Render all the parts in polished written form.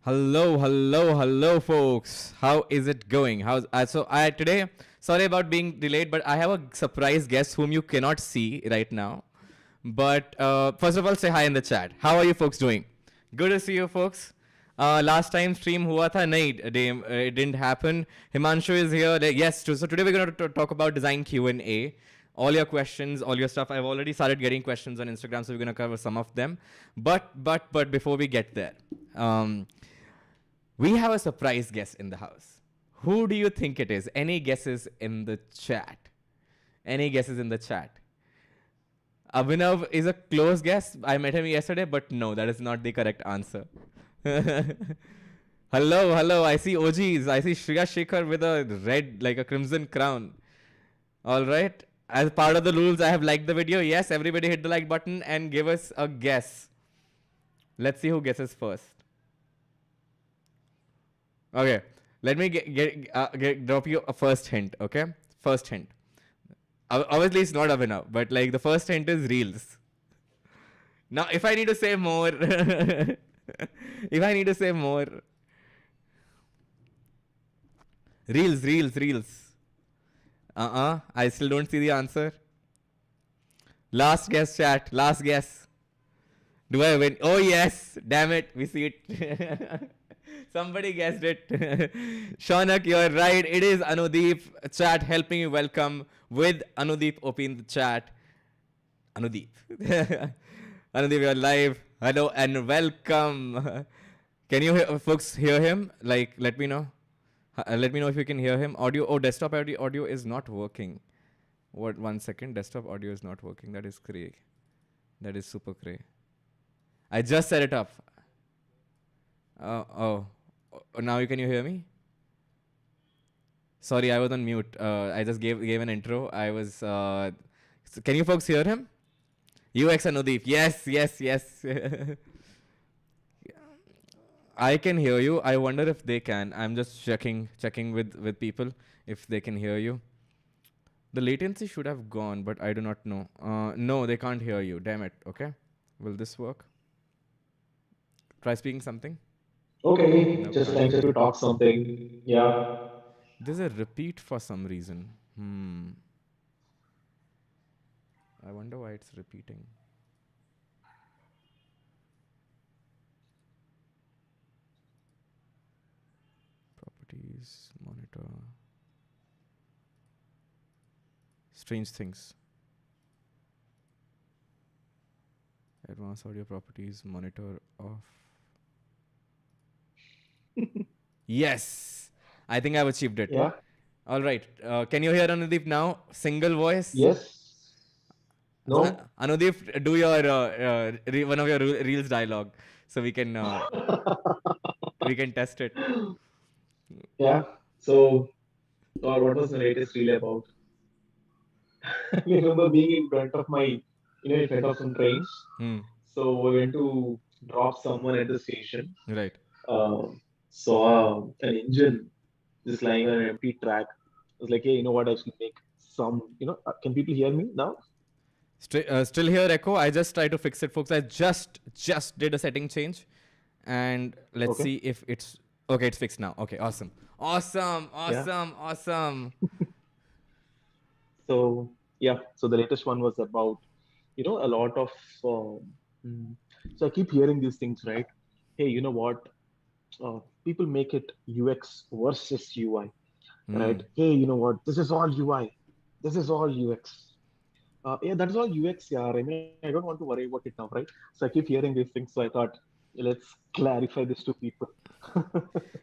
Hello, folks. How is it going? How's so I today? Sorry about being delayed, but I have a surprise guest whom you cannot see right now. But first of all, say hi in the chat. How are you folks doing? Good to see you folks. Last time stream हुआ था नहीं, it didn't happen. Himanshu is here. Yes, so today we're going to talk about design Q&A. All your questions, all your stuff. I've already started getting questions on Instagram, so we're going to cover some of them. But before we get there, we have a surprise guest in the house. Who do you think it is? Any guesses in the chat? Any guesses in the chat? Abhinav is a close guess. I met him yesterday, but no, that is not the correct answer. Hello. I see OGs. I see Shriya Shekhar with a red, like a crimson crown. All right. As part of the rules, I have liked the video. Yes, everybody hit the like button and give us a guess. Let's see who guesses first. Okay, let me drop you a first hint. Okay, first hint. Obviously, it's not Abhinav, but like the first hint is reels. Now, if I need to say more, reels. I still don't see the answer. Last guess, chat. Last guess. Do I win? Oh yes! Damn it, we see it. Somebody guessed it. Shaunak, you're right. It is Anudeep. Chat helping you welcome with Anudeep OP in the chat. Anudeep. Anudeep, you're live. Hello and welcome. Can you folks hear him? Like, let me know. Let me know if you can hear him. Audio. Oh, desktop audio is not working. What? 1 second. Desktop audio is not working. That is cray. That is super cray. I just set it up. Now can you hear me? Sorry, I was on mute. I just gave an intro. I was. Can you folks hear him? UX Anudeep. Yes. I can hear you. I wonder if they can. I'm just checking with people if they can hear you. The latency should have gone, but I do not know. No, they can't hear you. Damn it. Okay. Will this work? Try speaking something. Okay, no, just trying to talk something. Yeah. There's a repeat for some reason. I wonder why it's repeating. Properties, monitor. Strange things. Advanced audio properties, monitor off. Yes, I think I've achieved it. Yeah. All right. Can you hear Anudeep now? Single voice? Yes. No. Anudeep, do your one of your reels dialogue so we can test it. Yeah. So, what was the latest reel about? I remember being in front of in front of some trains. So we went to drop someone at the station. Right. Saw an engine just lying on an empty track. I was like, hey, you know what? I should make some. Can people hear me now? Still here, echo. I just tried to fix it, folks. I just did a setting change, and let's see if it's okay. It's fixed now. Okay, awesome. So yeah, so the latest one was about a lot of. So I keep hearing these things, right? Hey, you know what? People make it UX versus UI, right? Hey, you know what? This is all UI. This is all UX. Yeah, that is all UX, yeah. I mean, I don't want to worry about it now, right? So I keep hearing these things. So I thought, let's clarify this to people.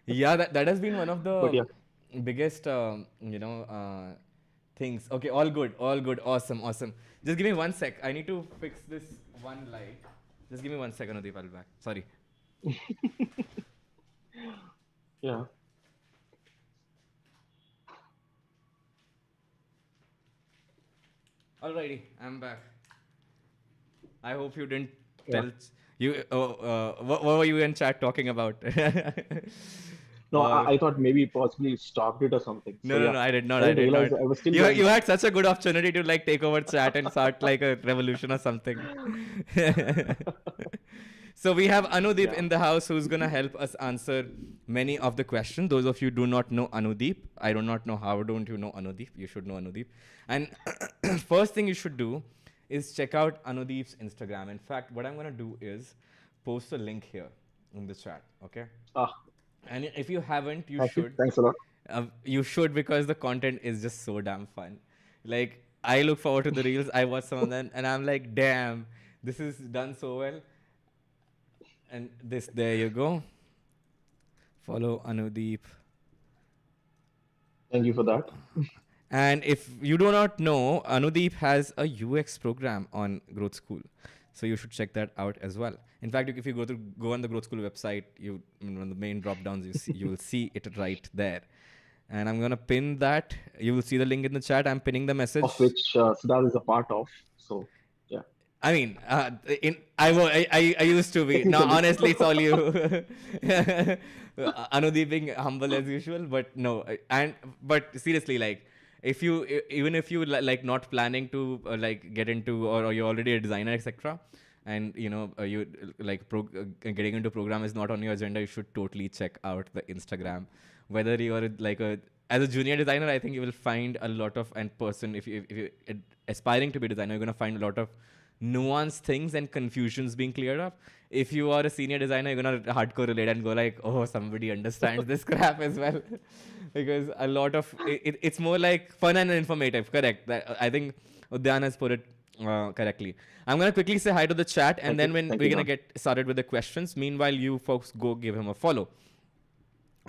Yeah, that has been one of the biggest, things. Okay, all good. Awesome. Just give me 1 sec. I need to fix this one light. Just give me 1 second, Anudeep. I'll be back. Sorry. Yeah. Alrighty, I'm back. I hope you didn't tell you. What were you in chat talking about? No, I thought maybe possibly stopped it or something. No, I did not. I did not. I was still you had such a good opportunity to like take over chat and start like a revolution or something. So we have Anudeep Yeah. in the house who's gonna help us answer many of the questions. Those of you do not know Anudeep, I do not know how don't you know Anudeep. You should know Anudeep. And first thing you should do is check out Anudeep's Instagram. In fact, what I'm gonna do is post a link here in the chat. Okay. Ah, And if you haven't, you thank you. should. Thanks a lot. You should, because the content is just so damn fun. Like, I look forward to the reels. I watch some of them, and I'm like, damn, this is done so well. And this, there you go. Follow Anudeep. Thank you for that. And if you do not know, Anudeep has a UX program on Growth School. So you should check that out as well. In fact, if you go on the Growth School website, on the main drop downs, you will see it right there. And I'm gonna pin that. You will see the link in the chat. I'm pinning the message. Of which Siddharth is a part of. So yeah. I mean, I used to be. Now, honestly, it's all you. Anudeep being humble as usual, but no. But seriously, like, even if you like not planning to like get into, or you're already a designer, etc., and you like getting into program is not on your agenda, you should totally check out the Instagram. Whether you're like as a junior designer, I think you will find a lot of, and person, if you aspiring to be a designer, you're gonna find a lot of nuanced things and confusions being cleared up. If you are a senior designer, you're gonna hardcore relate and go like, oh, somebody understands this crap as well. Because a lot of it's more like fun and informative. Correct. I think Udyan has put it correctly. I'm gonna quickly say hi to the chat, and then when we're gonna get started with the questions. Meanwhile, you folks go give him a follow.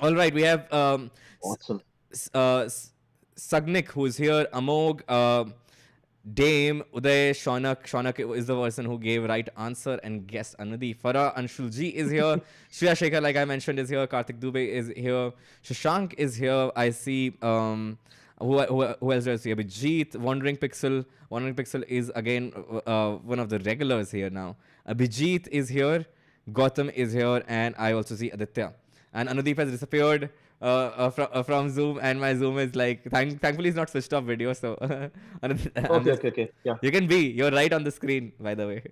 All right, we have Awesome. Sagnik, who's here, Amog, Dame, Uday, Shaunak. Shaunak is the person who gave right answer and guessed Anudeep. Farah Anshulji is here. Shreya Shekhar, like I mentioned, is here. Karthik Dubey is here. Shashank is here. I see. Who else is here? Abhijit, Wandering Pixel. Wandering Pixel is again one of the regulars here now. Abhijit is here. Gautam is here, and I also see Aditya. And Anudeep has disappeared from Zoom, and my Zoom is like, thankfully it's not switched off video, so Okay. Yeah. You can be. You're right on the screen, by the way.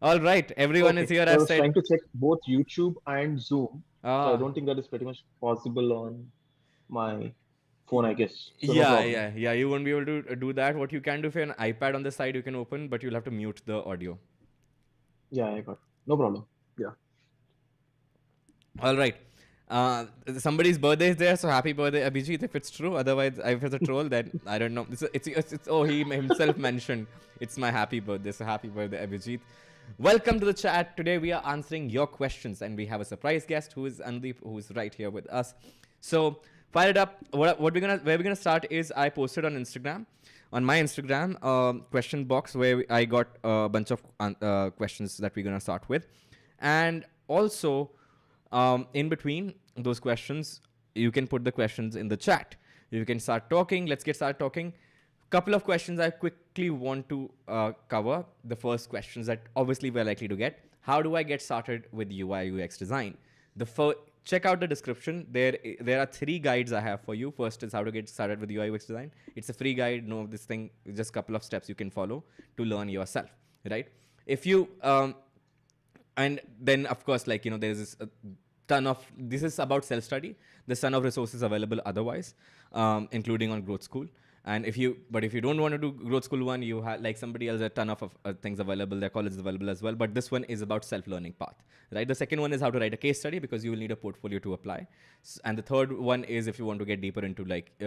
All right, everyone is here. So I was said. trying to check both YouTube and Zoom. So I don't think that is pretty much possible on my phone, I guess. So yeah. You won't be able to do that. What you can do, if you're an iPad on the side, you can open, but you'll have to mute the audio. Yeah, I got it. No problem. Yeah. All right. Somebody's birthday is there, so happy birthday, Abhijit, if it's true. Otherwise, if it's a troll, then I don't know. He himself mentioned it's my happy birthday, so happy birthday, Abhijit. Welcome to the chat. Today we are answering your questions, and we have a surprise guest who is Anudeep, who is right here with us. So fire it up. Where we're gonna start is, I posted on Instagram, on my Instagram question box, where I got a bunch of questions that we're gonna start with, and also. In between those questions, you can put the questions in the chat. You can start talking. Let's get started talking. Couple of questions I quickly want to cover. The first questions that obviously we're likely to get. How do I get started with UI UX design? Check out the description. There are 3 guides I have for you. First is how to get started with UI UX design. It's a free guide. No, this thing is just a couple of steps you can follow to learn yourself, right? If you and then of course, like, there's this ton of, this is about self-study. There's ton of resources available otherwise, including on Growth School. And if you don't want to do Growth School 1, you have, like somebody else, a ton of things available. Their college is available as well. But this one is about self-learning path, right? The second one is how to write a case study, because you will need a portfolio to apply. And the third one is if you want to get deeper into like,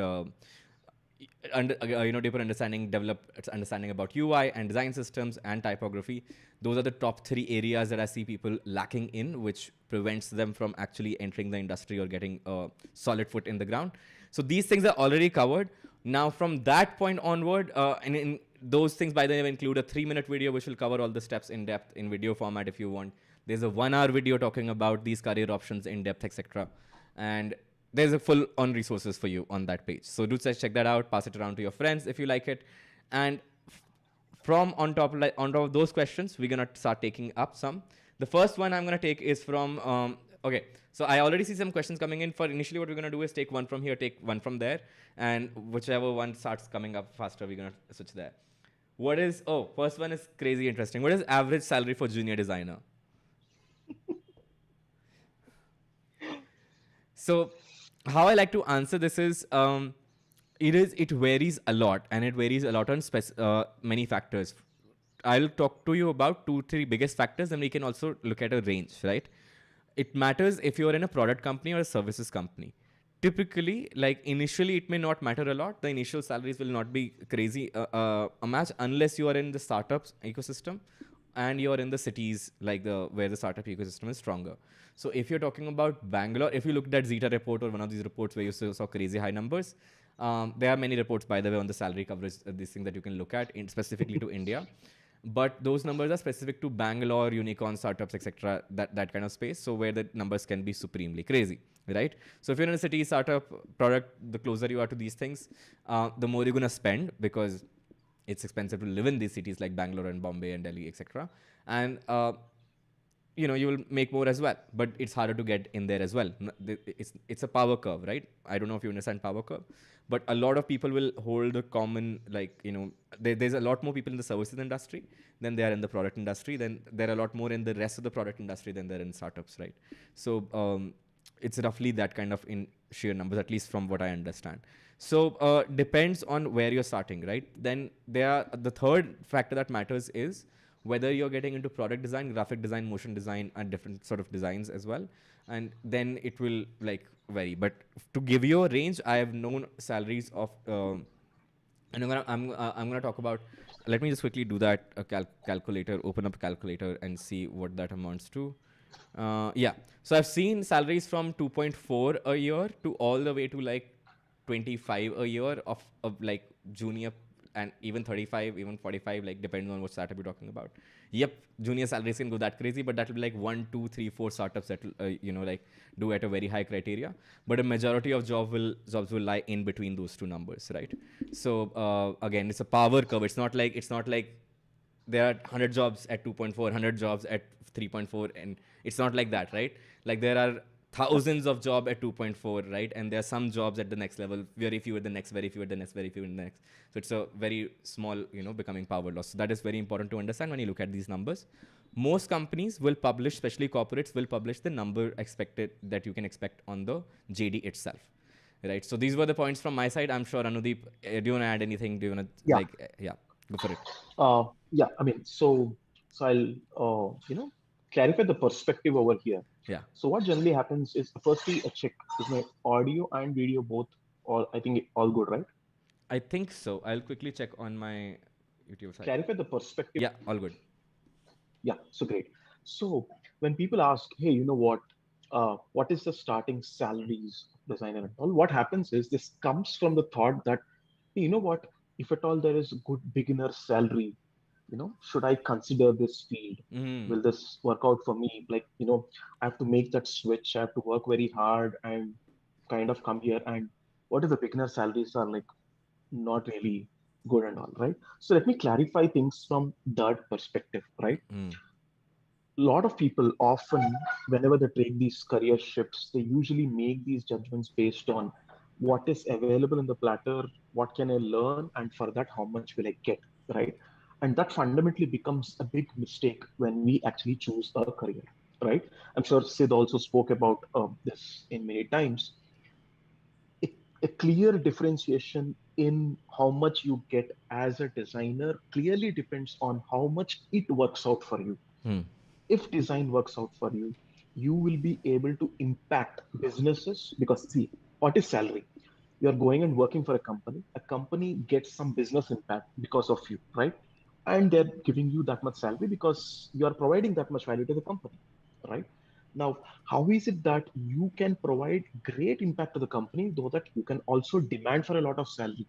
deeper understanding about UI and design systems and typography. Those are the top 3 areas that I see people lacking in, which prevents them from actually entering the industry or getting a solid foot in the ground. So these things are already covered. Now from that point onward, and in those things, by the way, include a 3-minute video which will cover all the steps in depth in video format if you want. There's a 1-hour video talking about these career options in depth, etc. And there's a full on resources for you on that page. So do check that out, pass it around to your friends if you like it. And from on top of those questions, we're gonna start taking up some. The first one I'm gonna take is from, okay, so I already see some questions coming in. For initially what we're gonna do is take one from here, take one from there, and whichever one starts coming up faster, we're gonna switch there. First one is crazy interesting. What is average salary for junior designer? So how I like to answer this is, it varies a lot, and it varies a lot on many factors. I'll talk to you about 2 3 biggest factors, and we can also look at a range, right? It matters if you're in a product company or a services company. Typically, like initially, it may not matter a lot. The initial salaries will not be crazy a match unless you are in the startups ecosystem and you're in the cities like the where the startup ecosystem is stronger. So if you're talking about Bangalore, if you looked at Zeta report or one of these reports where you saw crazy high numbers, there are many reports, by the way, on the salary coverage, this thing that you can look at in specifically to India. But those numbers are specific to Bangalore, unicorn startups, etc. That kind of space. So where the numbers can be supremely crazy, right? So if you're in a city startup product, the closer you are to these things, the more you're gonna spend because it's expensive to live in these cities like Bangalore and Bombay and Delhi, etc. And you will make more as well, but it's harder to get in there as well. It's a power curve, right? I don't know if you understand power curve, but a lot of people will hold a common, like, there's a lot more people in the services industry than there are in the product industry. Then there are a lot more in the rest of the product industry than there are in startups, right? So it's roughly that kind of in sheer numbers, at least from what I understand. So depends on where you're starting, right? Then the third factor that matters is whether you're getting into product design, graphic design, motion design, and different sort of designs as well. And then it will like vary. But to give you a range, I have known salaries of, and I'm gonna talk about. Let me just quickly do that. A calculator. Open up a calculator and see what that amounts to. Yeah. So I've seen salaries from 2.4 a year to all the way to like 25 a year of like junior, and even 35, even 45, like depending on what startup you're talking about. Yep, junior salaries can go that crazy, but that will be like 1 2 3 4 startups that will like do at a very high criteria. But a majority of jobs will lie in between those two numbers, right? So again, it's a power curve. It's not like there are 100 jobs at 2.4, 100 jobs at 3.4, and it's not like that, right? Like there are thousands of job at 2.4, right? And there are some jobs at the next level, very few at the next, very few at the next, very few at the next. So it's a very small, becoming power loss. So that is very important to understand when you look at these numbers. Most companies will publish, especially corporates, will publish the number expected that you can expect on the JD itself, right? So these were the points from my side. I'm sure Anudeep, do you want to add anything? Do you want to Yeah. yeah, go for it. Yeah. I mean, so I'll clarify the perspective over here. Yeah. So what generally happens is, firstly, a check is my audio and video both, or I think all good, right? I think so. I'll quickly check on my YouTube side. Clarify the perspective. Yeah, all good. Yeah, so great. So when people ask, hey, what is the starting salaries of designer and all, what happens is this comes from the thought that, hey, you know what, if at all there is good beginner salary, should I consider this field? Mm. Will this work out for me? Like, I have to make that switch. I have to work very hard and kind of come here. And what if the beginner salaries are like not really good and all, right? So let me clarify things from that perspective, right? Mm. A lot of people often, whenever they take these career shifts, they usually make these judgments based on what is available in the platter, what can I learn, and for that, how much will I get, right? And that fundamentally becomes a big mistake when we actually choose a career, right? I'm sure Sid also spoke about this in many times. a, a clear differentiation in how much you get as a designer clearly depends on how much it works out for you. Mm. If design works out for you, you will be able to impact businesses because, see, what is salary? You're going and working for a company gets some business impact because of you, right? And they're giving you that much salary because you are providing that much value to the company, right? Now, how is it that you can provide great impact to the company, though that you can also demand for a lot of salary?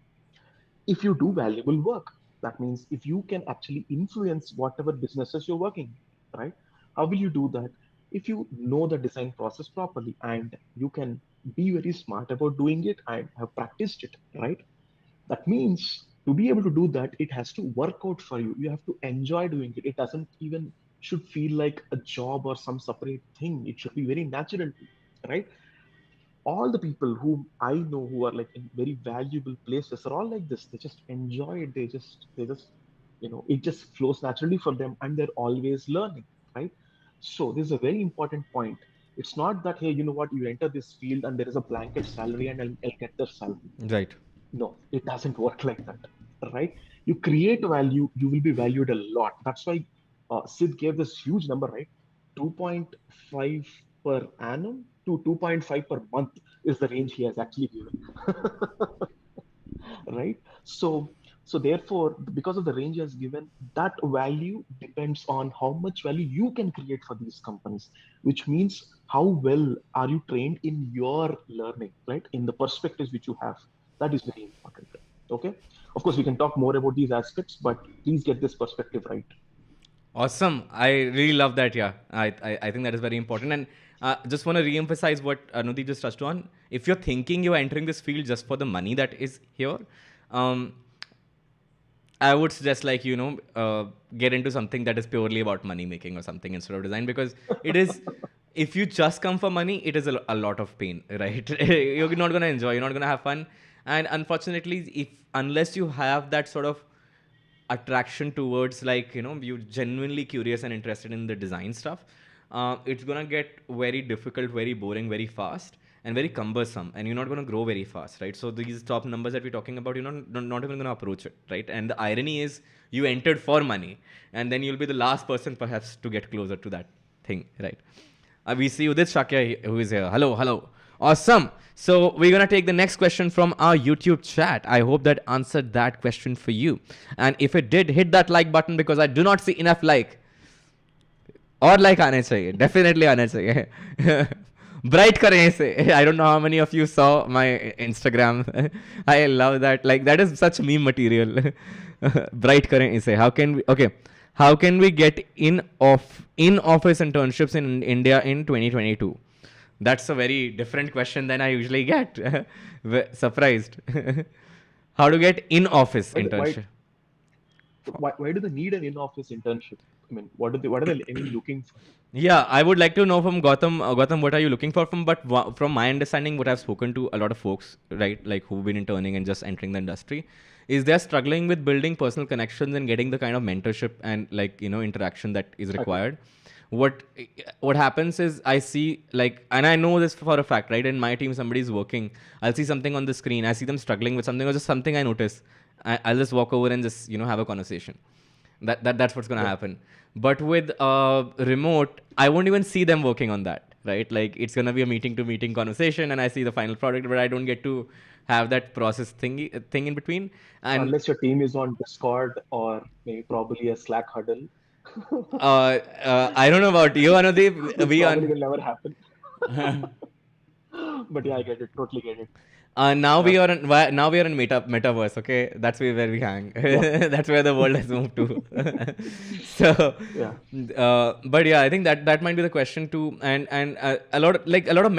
If you do valuable work, that means if you can actually influence whatever businesses you're working, right? How will you do that? If you know the design process properly and you can be very smart about doing it and have practiced it, right? That means to be able to do that, it has to work out for you. You have to enjoy doing it. It doesn't even should feel like a job or some separate thing. It should be very natural, right? All the people whom I know who are like in very valuable places are all like this. They just enjoy it. They just, it just flows naturally for them and they're always learning, right? So this is a very important point. It's not that, hey, you know what, you enter this field and there is a blanket salary and I'll get the salary. Right. No, it doesn't work like that, right? You create value, you will be valued a lot. That's why Sid gave this huge number, right? 2.5 per annum to 2.5 per month is the range he has actually given. Right? So therefore, because of the range he has given, that value depends on how much value you can create for these companies, which means how well are you trained in your learning, right? In the perspectives which you have. That is very important. Okay. Of course, we can talk more about these aspects, but please get this perspective right. Awesome. I really love that. Yeah, I think that is very important. And just want to re-emphasize what Anudeep just touched on. If you're thinking you're entering this field just for the money that is here, um, I would suggest get into something that is purely about money making or something instead of design, because it is. If you just come for money, it is a lot of pain, right? You're not gonna enjoy. You're not gonna have fun, and unfortunately, if unless you have that sort of attraction towards, you're genuinely curious and interested in the design stuff, it's gonna get very difficult, very boring, very fast, and very cumbersome, and you're not gonna grow very fast, right? So these top numbers that we're talking about, you're not even gonna approach it, right? And the irony is you entered for money, and then you'll be the last person perhaps to get closer to that thing, right? We see Udit Shakya who is here. Hello, hello. Awesome. So we're going to take the next question from our YouTube chat. I hope that answered that question for you. And if it did, hit that like button, because I do not see enough like. और like आने चाहिए, definitely आने चाहिए. Bright करें इसे. I don't know how many of you saw my Instagram. I love that. Like, that is such meme material. Bright करें इसे. How can we get in-office internships in India in 2022? That's a very different question than I usually get. Surprised. How to get in-office Why, why, internship? why do they need an in-office internship? I mean, what are they even looking for? Yeah, I would like to know from Gautam. Gautam, what are you looking for from? But from my understanding, what I've spoken to a lot of folks, right, like who've been interning and just entering the industry, is they're struggling with building personal connections and getting the kind of mentorship and interaction that is Agree. required. What what happens is, I see, and I know this for a fact, right? In my team, somebody's working. I'll see something on the screen. I see them struggling with something, or just something I notice. I'll just walk over and just have a conversation. That's what's gonna Yeah. happen. But with remote, I won't even see them working on that, right? Like, it's gonna be a meeting to meeting conversation, and I see the final product, but I don't get to have that process thing in between. And Unless your team is on Discord or maybe probably a Slack huddle, I don't know about you, Anudeep. which We probably on will never happen. But yeah, I get it. Totally get it. now Yeah. we are in metaverse. Okay, that's where we hang. Yeah. That's where the world has moved to. So, Yeah. but yeah, I think that might be the question too. And a lot of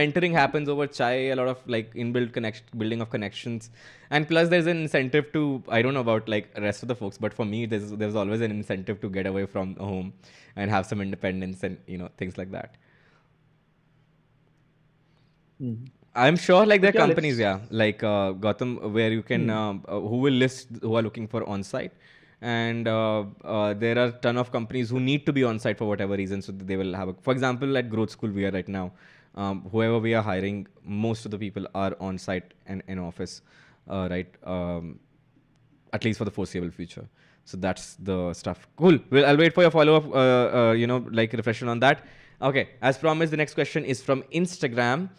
mentoring happens over chai. A lot of inbuilt connection, building of connections, and plus there's an incentive to, I don't know about rest of the folks, but for me there's always an incentive to get away from home and have some independence and things like that. Mhm. I'm sure there are But yeah, companies, let's. yeah, like Gotham, where you can Hmm. who will list who are looking for on-site, and there are a ton of companies who need to be on-site for whatever reason. So they will have for example, at Growth School we are right now, whoever we are hiring, most of the people are on-site and in office, right? At least for the foreseeable future. So that's the stuff. Cool. Well, I'll wait for your follow-up, reflection on that. Okay. As promised, the next question is from Instagram.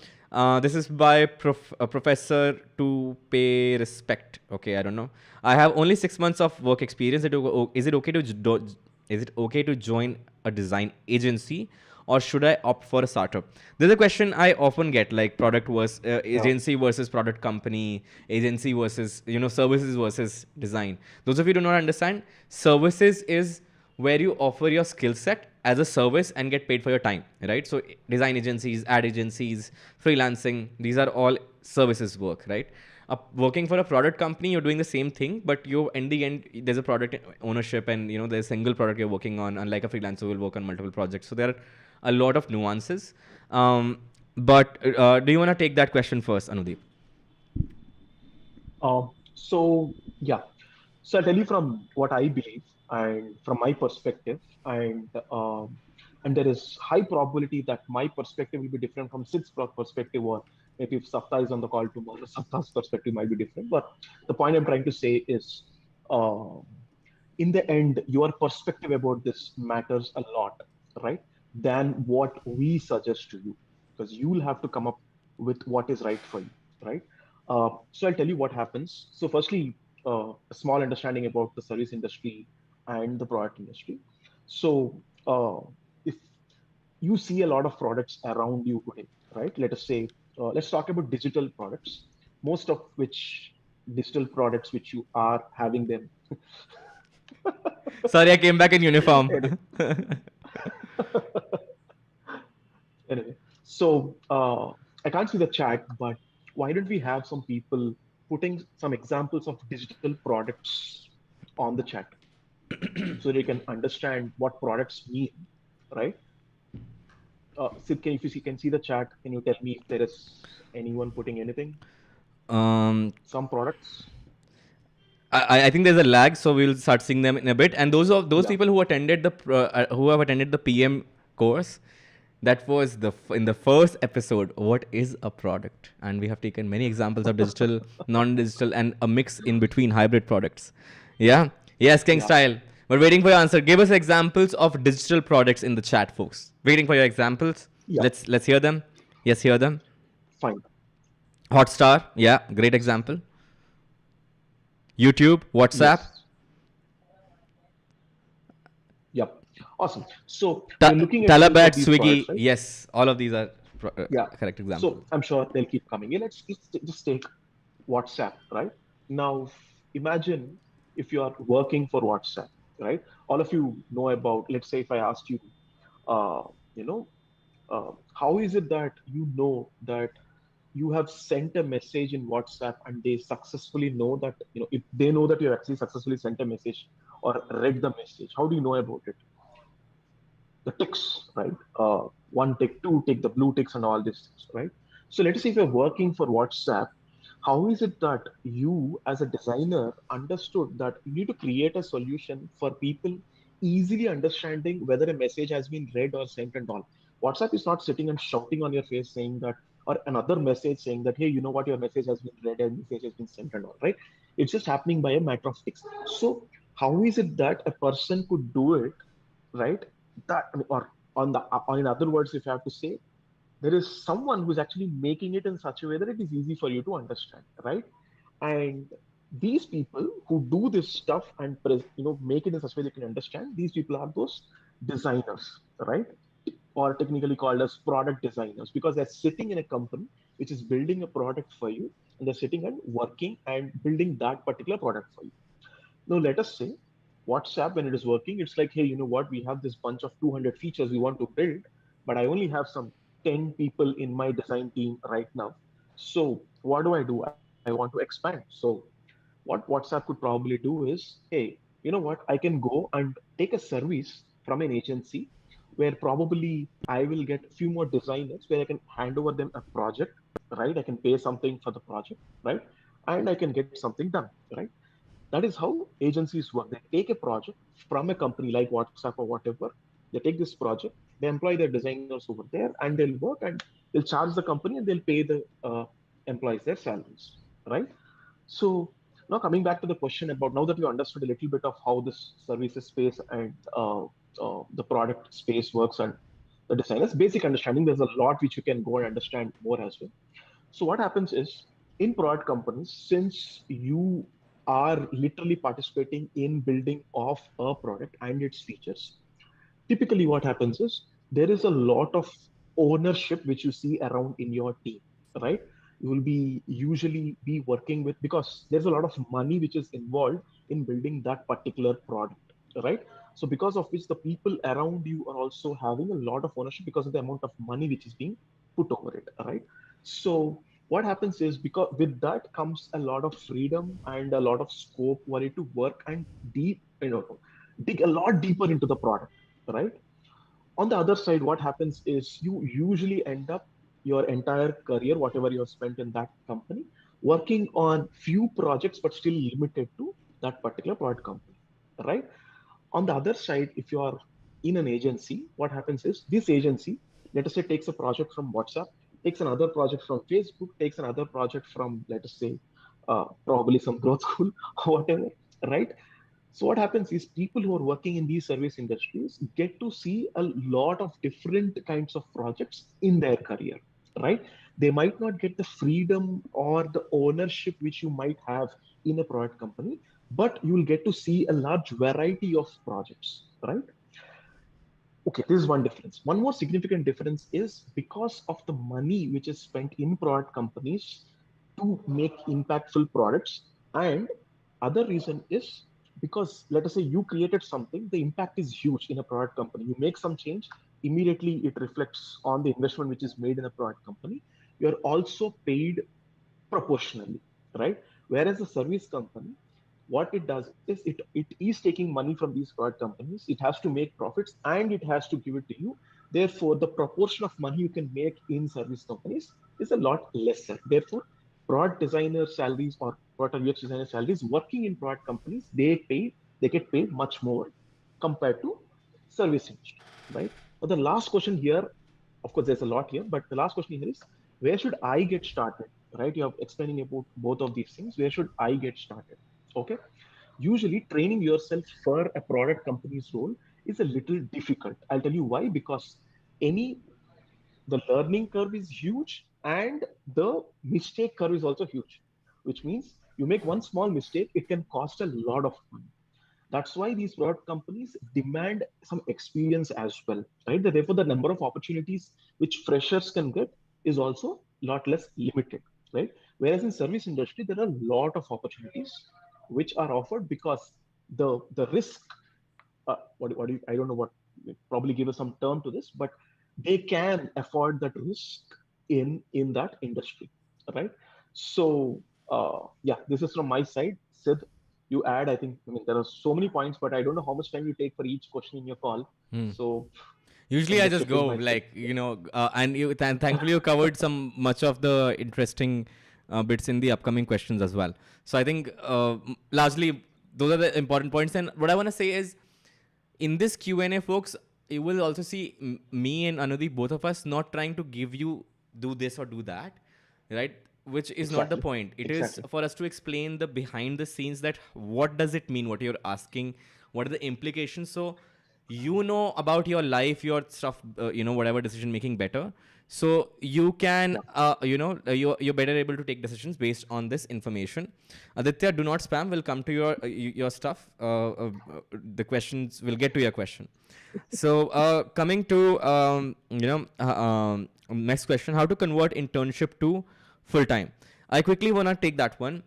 This is by Professor to Pay Respect. Okay, I don't know. I have only 6 months of work experience. Is it okay to join a design agency, or should I opt for a startup? This is a question I often get, like product versus Yeah. agency versus product company, agency versus services versus design. Those of you who do not understand, services is where you offer your skill set as a service and get paid for your time, right? So design agencies, ad agencies, freelancing, these are all services work, right? Working for a product company, you're doing the same thing, but you in the end there's a product ownership, and there's a single product you're working on, unlike a freelancer who will work on multiple projects. So there are a lot of nuances. But do you want to take that question first, Anudeep? So yeah. So I'll tell you from what I believe and from my perspective. And and there is high probability that my perspective will be different from Sid's perspective, or maybe if Sapta is on the call tomorrow, Sapta's perspective might be different. But the point I'm trying to say is, uh, in the end, your perspective about this matters a lot, right? Than what we suggest to you, because you'll have to come up with what is right for you, right? So I'll tell you what happens. So, firstly, a small understanding about the service industry and the product industry. So, if you see a lot of products around you today, right? Let us say, let's talk about digital products, most of which digital products which you are having them. Sorry, I came back in uniform. Anyway, anyway, so I can't see the chat, but why don't we have some people putting some examples of digital products on the chat so they can understand what products mean, right? Sid, if you can see the chat, can you tell me if there is anyone putting anything? um, Some products? I think there's a lag, so we'll start seeing them in a bit. And those Yeah, people who attended who have attended the PM course, that was in the first episode. What is a product? And we have taken many examples of digital, non-digital, and a mix in between hybrid products. Yeah, yes, King yeah, Style. We're waiting for your answer. Give us examples of digital products in the chat, folks. Waiting for your examples. yeah, Let's hear them. Yes, hear them. fine. Hotstar, yeah, great example. YouTube, WhatsApp, Yes, yep. Awesome. So we're looking at each Talabat, of these products, Swiggy, right? yes, all of these are Yeah. correct So examples. I'm sure they'll keep coming. Yeah, let's just take WhatsApp, right? Now, imagine if you are working for WhatsApp, right? All of you know about, let's say if I asked you, uh, you know, how is it that you know that you have sent a message in WhatsApp and they successfully know that, if they know that you actually successfully sent a message or read the message, how do you know about it? The ticks, right? One tick, two tick, the blue ticks, and all these things, right? So let's say if you're working for WhatsApp, how is it that you, as a designer, understood that you need to create a solution for people easily understanding whether a message has been read or sent and all? WhatsApp is not sitting and shouting on your face saying that, or another message saying that, hey, you know what, your message has been read and message has been sent and all, right? It's just happening by a matter of ticks. So how is it that a person could do it, right? That, or or in other words, if I have to say, there is someone who's actually making it in such a way that it is easy for you to understand, right? And these people who do this stuff and make it in such a way they can understand, these people are those designers, right? Or technically called as product designers, because they're sitting in a company which is building a product for you, and they're sitting and working and building that particular product for you. Now, let us say WhatsApp, when it is working, it's like, hey, you know what? We have this bunch of 200 features we want to build, but I only have some 10 people in my design team right now. So, what do? I want to expand. So, what WhatsApp could probably do is, hey, you know what? I can go and take a service from an agency where probably I will get a few more designers where I can hand over them a project, right? I can pay something for the project, right? And I can get something done, right? That is how agencies work. They take a project from a company like WhatsApp or whatever. They take this project, they employ their designers over there, and they'll work and they'll charge the company and they'll pay the employees their salaries, right? So now coming back to the question about, now that you understood a little bit of how this services space and the product space works and the designers, basic understanding, there's a lot which you can go and understand more as well. So what happens is, in product companies, since you are literally participating in building of a product and its features, typically what happens is there is a lot of ownership which you see around in your team, right? You will be usually be working with, because there's a lot of money which is involved in building that particular product, right? So because of which the people around you are also having a lot of ownership because of the amount of money which is being put over it, right? So what happens is, because with that comes a lot of freedom and a lot of scope for it to work and deep, dig a lot deeper into the product, right? On the other side, what happens is you usually end up your entire career, whatever you have spent in that company, working on few projects, but still limited to that particular product company, right? On the other side, if you are in an agency, what happens is this agency, let us say, takes a project from WhatsApp, takes another project from Facebook, takes another project from, let us say, probably some growth school or whatever, right? So what happens is people who are working in these service industries get to see a lot of different kinds of projects in their career, right? They might not get the freedom or the ownership which you might have in a product company, but you will get to see a large variety of projects, right? Okay, this is one difference. One more significant difference is because of the money which is spent in product companies to make impactful products. And other reason is because, let us say, you created something, the impact is huge in a product company. You make some change, immediately it reflects on the investment which is made in a product company. You're also paid proportionally, right? Whereas a service company, what it does is it is taking money from these product companies. It has to make profits and it has to give it to you. Therefore, the proportion of money you can make in service companies is a lot lesser. Therefore, product designer salaries or product UX designer salaries working in product companies, they get paid much more compared to service industry, right? But the last question here, of course, there's a lot here, but the last question here is where should I get started? Right? You're explaining about both of these things. Where should I get started? Okay. Usually, training yourself for a product company's role is a little difficult. I'll tell you why. Because any the learning curve is huge and the mistake curve is also huge, which means you make one small mistake, it can cost a lot of money. That's why these product companies demand some experience as well, right? Therefore, the number of opportunities which freshers can get is also a lot less limited, right? Whereas in service industry, there are a lot of opportunities which are offered because the risk, what do you, I don't know what, probably give us some term to this, but they can afford that risk in that industry, right? So yeah, this is from my side. Sid, you add, I think, I mean, there are so many points, but I don't know how much time you take for each question in your call. Hmm. So let Usually me I just just check with go my Sid. like, and thankfully you covered some much of the interesting bits in the upcoming questions as well. So I think largely those are the important points. And what I want to say is, in this Q&A, folks, you will also see me and Anudeep, both of us, not trying to give you do this or do that, right? Which is not the Exactly. point. It is Exactly. for us to explain the behind the scenes, that what does it mean, what you're asking, what are the implications. So you know about your life, your stuff, whatever decision making better. So you can, Yeah. you're better able to take decisions based on this information. Aditya, do not spam. Will come to your stuff. The questions will get to your question. So coming to next question: how to convert internship to full time? I quickly wanna take that one.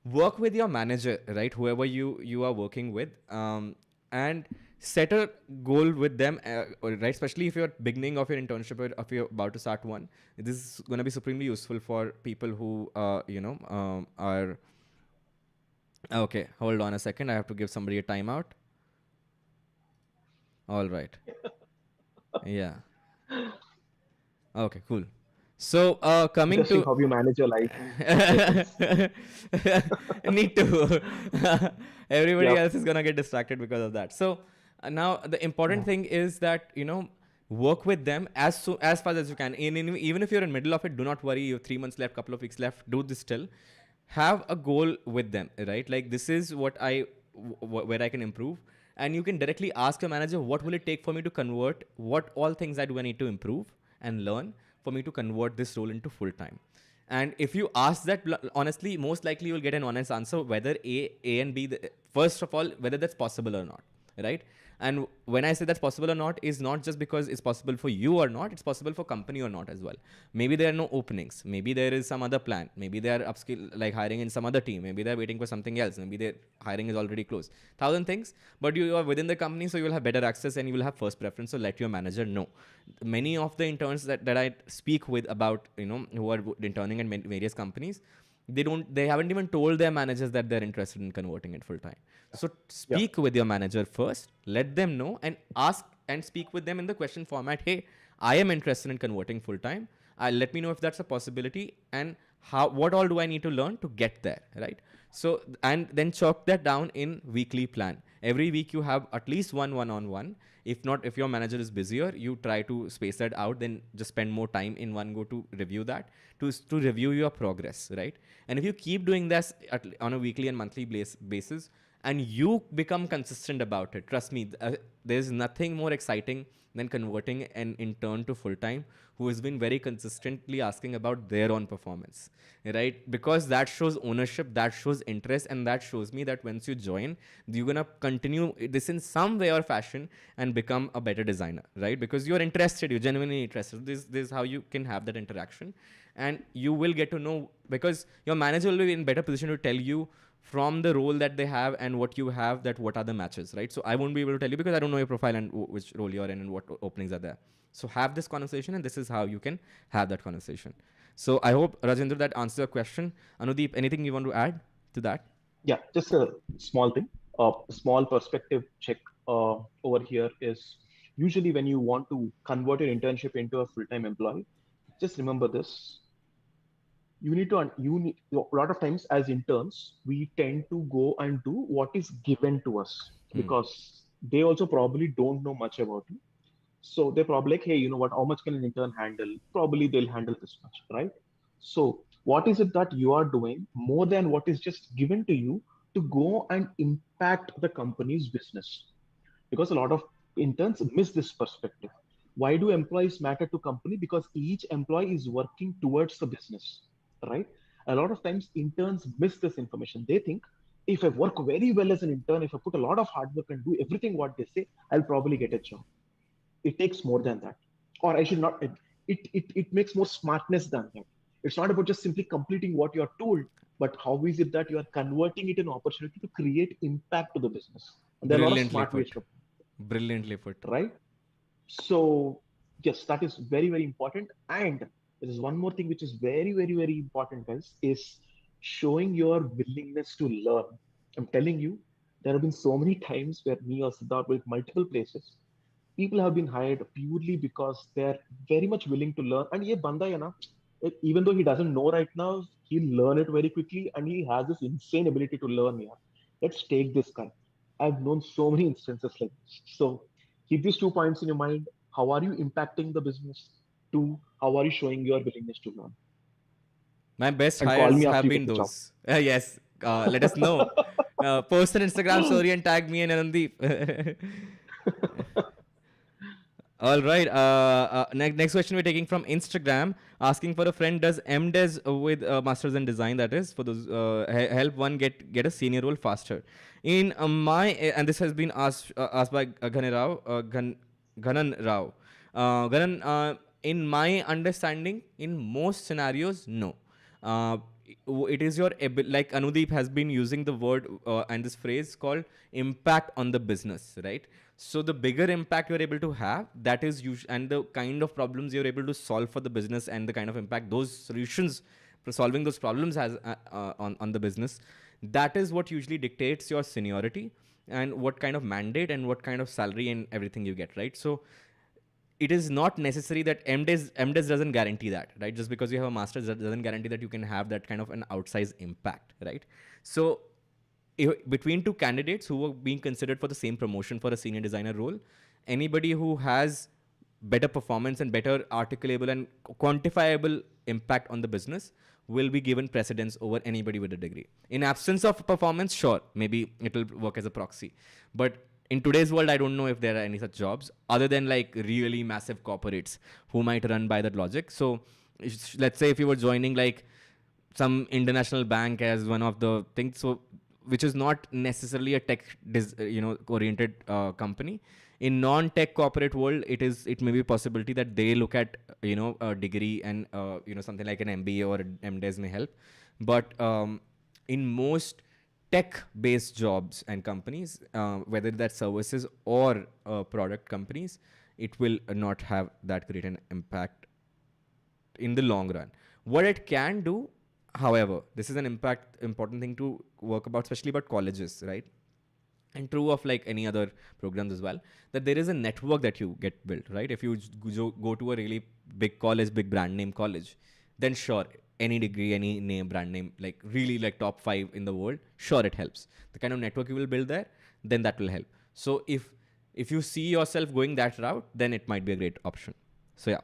Work with your manager, right? Whoever you are working with, and set a goal with them, right? Especially if you're beginning of your internship, or if you're about to start one, this is going to be supremely useful for people who are okay. Hold on a second, I have to give somebody a timeout. All right. Yeah. Okay, cool. So coming Interesting to how you manage your life. Makes sense. need to everybody Yep. else is gonna get distracted because of that. So now the important Yeah. thing is that work with them as fast as you can. Even if you're in middle of it, do not worry. You have 3 months left, couple of weeks left. Do this still. Have a goal with them, right? Like, this is what where I can improve, and you can directly ask your manager, what will it take for me to convert? What all things I do I need to improve and learn for me to convert this role into full time? And if you ask that honestly, most likely you'll get an honest answer whether A and B, first of all, whether that's possible or not, right? And when I say that's possible or not, is not just because it's possible for you or not, it's possible for company or not as well. Maybe there are no openings. Maybe there is some other plan. Maybe they are upskill, like hiring in some other team. Maybe they're waiting for something else. Maybe their hiring is already closed. Thousand things. But you are within the company, so you will have better access and you will have first preference. So let your manager know. Many of the interns that I speak with about, who are interning in various companies, they haven't even told their managers that they're interested in converting it full time. So Yeah. speak with your manager first, let them know, and ask and speak with them in the question format. Hey, I am interested in converting full time. Let me know if that's a possibility, and what all do I need to learn to get there, right? So, and then chalk that down in weekly plan. every week you have at least one-on-one. If not, if your manager is busier, you try to space that out, then just spend more time in one go to review that, to review your progress, right? And if you keep doing this on a weekly and monthly basis, and you become consistent about it, trust me, there's nothing more exciting than converting an intern to full time who has been very consistently asking about their own performance, right? Because that shows ownership, that shows interest, and that shows me that once you join, you're gonna continue this in some way or fashion and become a better designer, right? Because you're interested, you're genuinely interested. This is how you can have that interaction, and you will get to know, because your manager will be in better position to tell you from the role that they have and what you have, that what are the matches, right? So I won't be able to tell you because I don't know your profile and which role you're in and what openings are there. So have this conversation, and this is how you can have that conversation. So I hope, Rajendra, that answers your question. Anudeep, anything you want to add to that? Yeah, just a small thing. A small perspective check over here is usually when you want to convert your internship into a full-time employee, just remember this. You need to, a lot of times as interns, we tend to go and do what is given to us because they also probably don't know much about you. So they're probably like, hey, you know what, how much can an intern handle? Probably they'll handle this much, right? So what is it that you are doing more than what is just given to you to go and impact the company's business? Because a lot of interns miss this perspective. Why do employees matter to company? Because each employee is working towards the business, right? A lot of times interns miss this information. They think if I work very well as an intern, if I put a lot of hard work and do everything what they say, I'll probably get a job. It takes more than that, or I should not. It makes more smartness than that. It's not about just simply completing what you're told, but how is it that you are converting it into an opportunity to create impact to the business? And there are a lot of Brilliantly smart ways put. to, Brilliantly put. right? So yes, that is very, very important. And there is one more thing which is very, very, very important, guys, is showing your willingness to learn. I'm telling you, there have been so many times where me or Siddharth with multiple places, people have been hired purely because they're very much willing to learn. And ye banda hai na, even though he doesn't know right now, he'll learn it very quickly, and he has this insane ability to learn. Yeah, let's take this guy. I've known so many instances like this. So keep these 2 points in your mind. How are you impacting the business? Two, how are you showing your willingness to learn? My best And call hires me have after you been get the job. those. Yes. Let us know. Post an Instagram story and tag me and Anandeep. All right. Next question we're taking from Instagram, asking for a friend does MDes with masters in design. That is for those help one get a senior role faster. In my and this has been asked by Ghanan Rao. Ghanan, in my understanding, in most scenarios, no. Uh, it is your like Anudeep has been using the word and this phrase called impact on the business, right? So the bigger impact you're able to have, that is and the kind of problems you're able to solve for the business and the kind of impact those solutions for solving those problems has on the business, that is what usually dictates your seniority and what kind of mandate and what kind of salary and everything you get, right? So it is not necessary that MDes doesn't guarantee that, right? Just because you have a master's, that doesn't guarantee that you can have that kind of an outsized impact, right? So between two candidates who were being considered for the same promotion for a senior designer role, anybody who has better performance and better articulable and quantifiable impact on the business will be given precedence over anybody with a degree. In absence of performance, sure, maybe it will work as a proxy. But in today's world, I don't know if there are any such jobs other than like really massive corporates who might run by that logic. So let's say if you were joining like some international bank as one of the things, so which is not necessarily a tech oriented company. In non-tech corporate world, it may be a possibility that they look at a degree and something like an MBA or an MDes may help. But in most tech-based jobs and companies, whether that's services or product companies, it will not have that great an impact in the long run. What it can do, however, this is an important thing to work about, especially about colleges, right? And true of like any other programs as well, that there is a network that you get built, right? If you go to a really big college, big brand name college, then sure, any degree, any brand name, like really like top 5 in the world, sure, it helps. The kind of network you will build there, then that will help. So if you see yourself going that route, then it might be a great option. So yeah.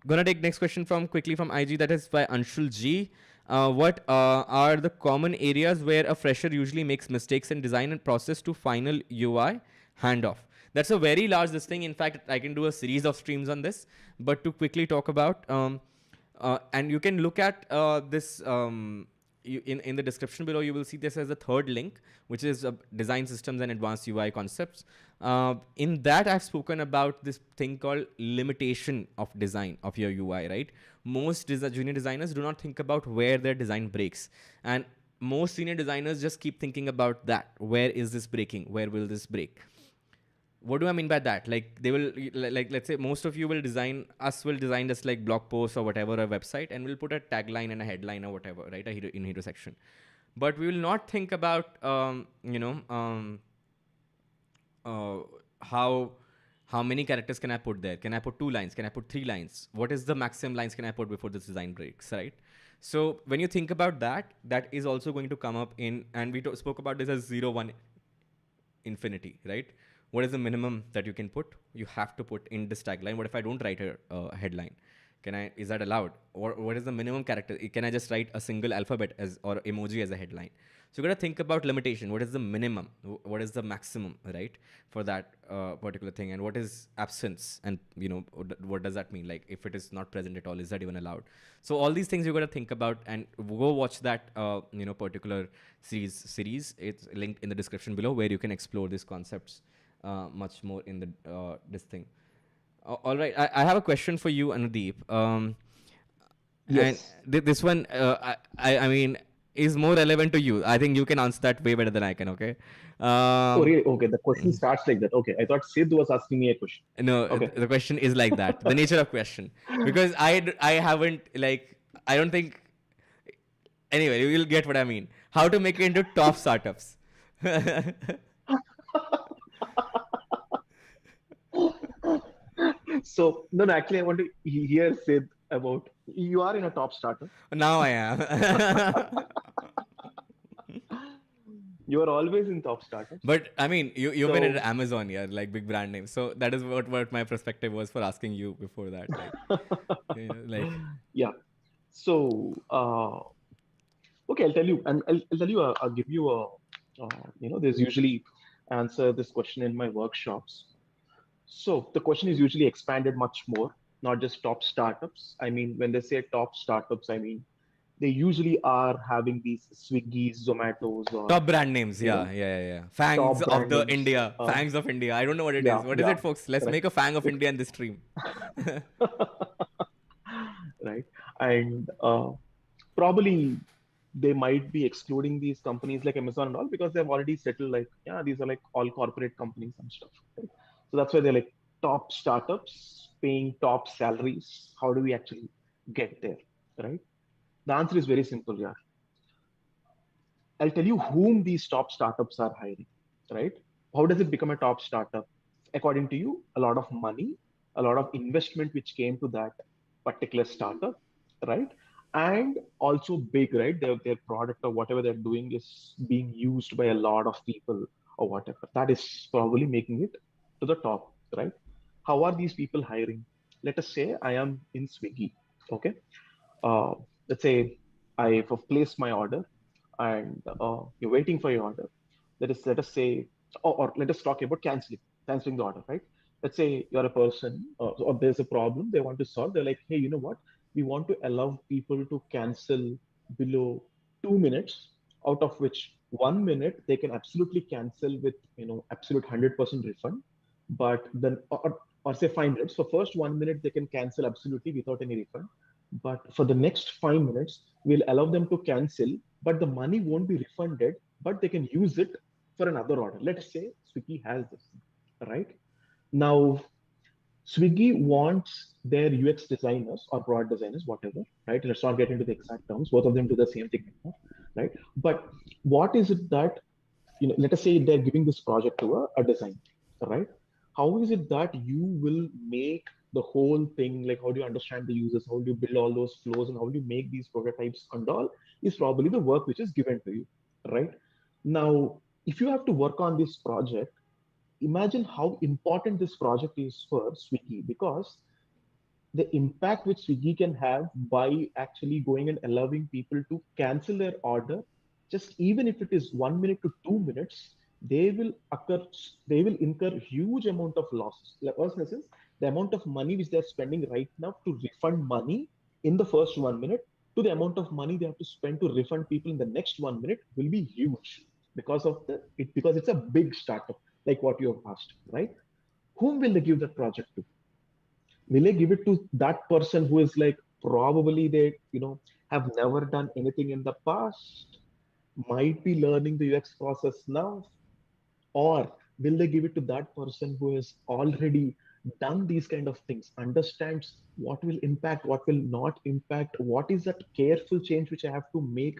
Gonna take next question quickly from IG, that is by Anshul G. What are the common areas where a fresher usually makes mistakes in design and process to final UI handoff? That's a very large this thing. In fact, I can do a series of streams on this, but to quickly talk about, and you can look at this in the description below. You will see this as a third link, which is design systems and advanced UI concepts. In that, I've spoken about this thing called limitation of design of your UI, right? Most junior designers do not think about where their design breaks. And most senior designers just keep thinking about that. Where is this breaking? Where will this break? What do I mean by that? Like they will, like let's say most of you will design this like blog post or whatever, a website, and we'll put a tagline and a headline or whatever, right? In hero section. But we will not think about, how many characters can I put there? Can I put 2 lines? Can I put 3 lines? What is the maximum lines can I put before this design breaks, right? So when you think about that, that is also going to come up in, and we spoke about this as 0, 1, infinity, right? What is the minimum that you can put? You have to put in this tagline. What if I don't write a headline? Is that allowed? Or what is the minimum character? Can I just write a single alphabet or emoji as a headline? So you got to think about limitation. What is the minimum? What is the maximum, right, for that particular thing? And what is absence? And what does that mean? Like if it is not present at all, is that even allowed? So all these things you got to think about, and go watch that particular series. It's linked in the description below, where you can explore these concepts much more in the this thing. All right, I have a question for you, Anudeep. Yes. And this one, I mean, is more relevant to you. I think you can answer that way better than I can. Okay. Oh, really? Okay. The question starts like that. Okay. I thought Sid was asking me a question. No, Okay. the question is like that. The nature of question, because I haven't I don't think. Anyway, you will get what I mean. How to make it into top startups. So, no, actually, I want to hear Sid about you are in a top startup. Now I am. You are always in top startups. But I mean, you've been So, at Amazon, yeah, like big brand names. So that is what my perspective was for asking you before that. Like yeah. So, okay, I'll tell you, and I'll tell you, I'll give you there's usually answer this question in my workshops. So the question is usually expanded much more, not just top startups. I mean, when they say top startups, I mean, they usually are having these Swiggy's, Zomatos, or, top brand names, you know, yeah. Fangs top of brand the names. India, fangs of India. I don't know what it is. Yeah, What is yeah, it, folks? Let's correct. make a fang of India in this stream. Right. And probably they might be excluding these companies like Amazon and all because they've already settled like, yeah, these are like all corporate companies and stuff. Right? So that's why they're like top startups paying top salaries. How do we actually get there? Right? The answer is very simple, yeah. I'll tell you whom these top startups are hiring, right? How does it become a top startup? According to you, a lot of money, a lot of investment which came to that particular startup, right? And also big, right? Their product or whatever they're doing is being used by a lot of people or whatever. That is probably making it to the top, right? How are these people hiring? Let us say I am in Swiggy, okay? uh, let's say I've placed my order and you're waiting for your order. Let us say, or let us talk about canceling the order, right? Let's say you're a person or there's a problem they want to solve. They're like, hey, you know what? We want to allow people to cancel below 2 minutes, out of which 1 minute they can absolutely cancel with absolute 100% refund. But then, or say 5 minutes. For first 1 minute they can cancel absolutely without any refund, but for the next 5 minutes, we'll allow them to cancel, but the money won't be refunded, but they can use it for another order. Let's say Swiggy has this, right? Now, Swiggy wants their UX designers or product designers, whatever, right? Let's not get into the exact terms. Both of them do the same thing, right? But what is it that, let us say they're giving this project to a designer, right? How is it that you will make the whole thing, like how do you understand the users, how do you build all those flows, and how do you make these prototypes and all, is probably the work which is given to you, right? Now, if you have to work on this project, imagine how important this project is for Swiggy, because the impact which Swiggy can have by actually going and allowing people to cancel their order, just even if it is 1 minute to 2 minutes, they will occur, they will incur huge amount of losses. Like, first instance, the amount of money which they're spending right now to refund money in the first 1 minute to the amount of money they have to spend to refund people in the next 1 minute will be huge because of because it's a big startup, like what you have asked, right? Whom will they give that project to? Will they give it to that person who is like, probably they have never done anything in the past, might be learning the UX process now? Or will they give it to that person who has already done these kind of things, understands what will impact, what will not impact, what is that careful change which I have to make,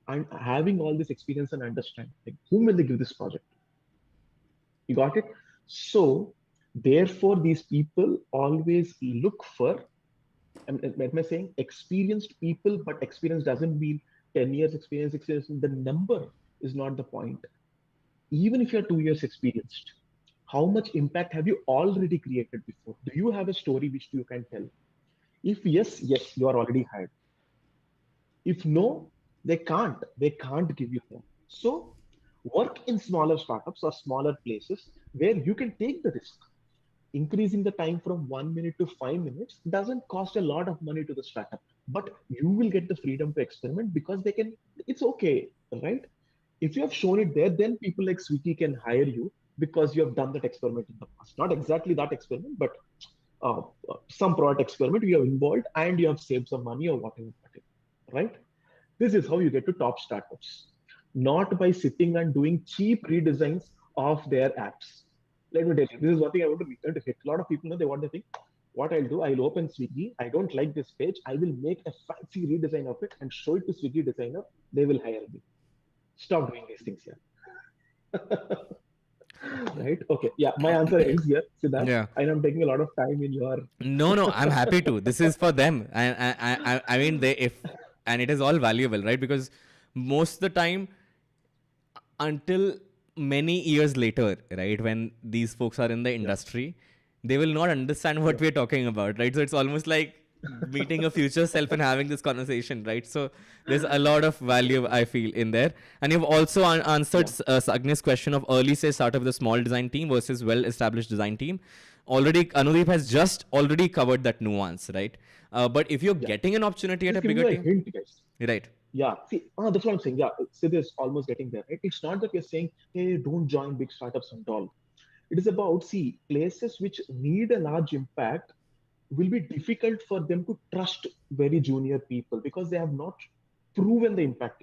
and having all this experience and understanding, like, whom will they give this project? You got it? So, therefore, these people always look for, am I saying experienced people, but experience doesn't mean 10 years experience, the number is not the point. Even if you're 2 years experienced, how much impact have you already created before? Do you have a story which you can tell? If yes, yes, you are already hired. If no, they can't give you more. So work in smaller startups or smaller places where you can take the risk. Increasing the time from 1 minute to 5 minutes doesn't cost a lot of money to the startup, but you will get the freedom to experiment because they can, it's okay, right? If you have shown it there, then people like Swiggy can hire you because you have done that experiment in the past. Not exactly that experiment, but some product experiment you have involved and you have saved some money or whatever, right? This is how you get to top startups, not by sitting and doing cheap redesigns of their apps. Let me tell you, this is one thing I want to hit. A lot of people know they want to think, what I'll do, I'll open Swiggy. I don't like this page. I will make a fancy redesign of it and show it to Swiggy designer. They will hire me. Stop doing these things here. Right? Okay. Yeah, my answer ends here, Siddharth. Yeah. And I'm taking a lot of time in your. No, no, I'm happy to. This is for them. I mean, they if and it is all valuable, right? Because most of the time, until many years later, right, when these folks are in the Yeah. industry, they will not understand what Yeah. we're talking about, right? So it's almost like meeting a future self and having this conversation, right? So there's a lot of value I feel in there. And you've also answered Yeah. Agnes' question of early stage startup with a small design team versus well established design team. Already, Anudeep has just already covered that nuance, right? But if you're Yeah. getting an opportunity at Just a giving bigger you a team, hint, guys. right? Yeah, see, that's what I'm saying. Yeah, see, this almost getting there, right? It's not that we're saying, hey, don't join big startups and all. It is about, see, places which need a large impact will be difficult for them to trust very junior people because they have not proven the impact.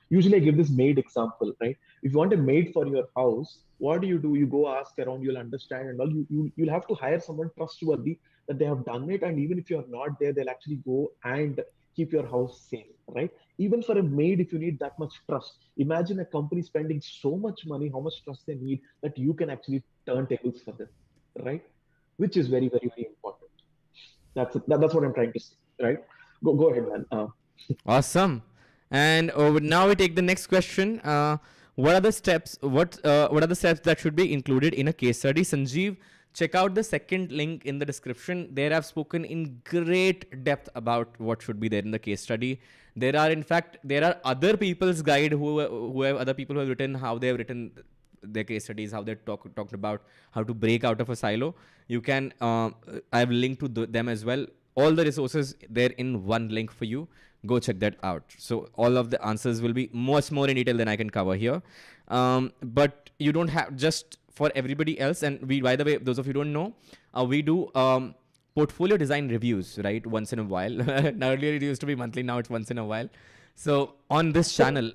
Usually I give this maid example, right? If you want a maid for your house, what do? You go ask around, you'll understand and all. You'll have to hire someone trustworthy that they have done it, and even if you're not there, they'll actually go and keep your house safe, right? Even for a maid, if you need that much trust, imagine a company spending so much money, how much trust they need that you can actually turn tables for them, right? Which is very, very, very important. That's what I'm trying to say, right? Go ahead, man. Awesome. And now we take the next question. What are the steps? What are the steps that should be included in a case study? Sanjeev, check out the second link in the description. There I've spoken in great depth about what should be there in the case study. There are, in fact, there are other people's guide who have other people who have written how they have written their case studies, how they talked about how to break out of a silo. You can I've linked to them as well. All the resources there in one link for you. Go check that out. So all of the answers will be much more in detail than I can cover here. But you don't have just for everybody else. And we, by the way, those of you who don't know, we do portfolio design reviews, right? Once in a while. Now earlier it used to be monthly. Now it's once in a while. So on this channel,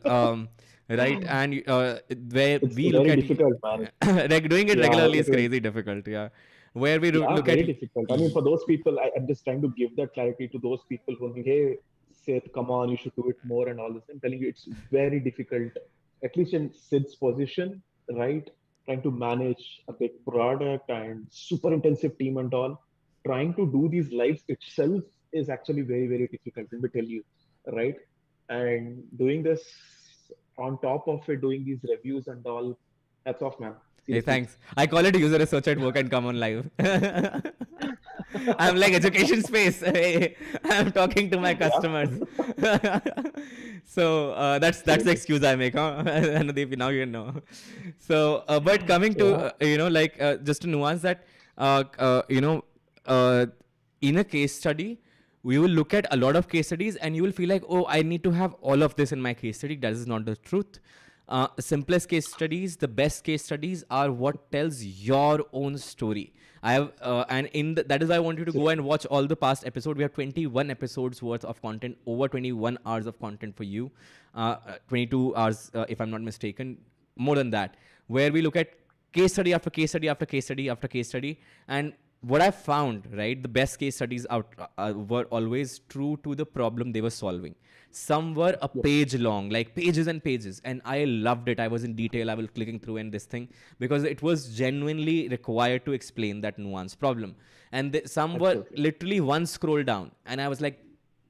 right, and where It's we look very at difficult, man. doing it Yeah, regularly like is crazy difficult. Yeah, where we yeah, look at very difficult. I mean, for those people, I'm just trying to give that clarity to those people who think, hey, Sid, come on, you should do it more and all this. I'm telling you, it's very difficult, at least in Sid's position, right? Trying to manage a big product and super intensive team and all. Trying to do these lives itself is actually very, very difficult, let me tell you, right? And doing this, on top of it doing these reviews and all. That's off, man. Hey, Seriously. thanks. I call it user research at work and come on live. I'm like education space. Hey, I'm talking to my Yeah, customers. So that's the seriously. excuse I make, huh? Anudeep, now you know. So, but coming to Yeah, just to nuance that, uh, uh, you know, uh, in a case study, we will look at a lot of case studies and you will feel like, oh, I need to have all of this in my case study. That is not the truth. Simplest case studies, the best case studies are what tells your own story. I have, and that is why I want you to go absolutely. and watch all the past episodes. We have 21 episodes worth of content, over 21 hours of content for you, 22 hours, if I'm not mistaken, more than that, where we look at case study after case study after case study after case study. And what I found, right, the best case studies out were always true to the problem they were solving. Some were a Yes, page long, like pages and pages, and I loved it. I was in detail. I was clicking through and this thing because it was genuinely required to explain that nuance problem. And some were absolutely. literally one scroll down, and I was like,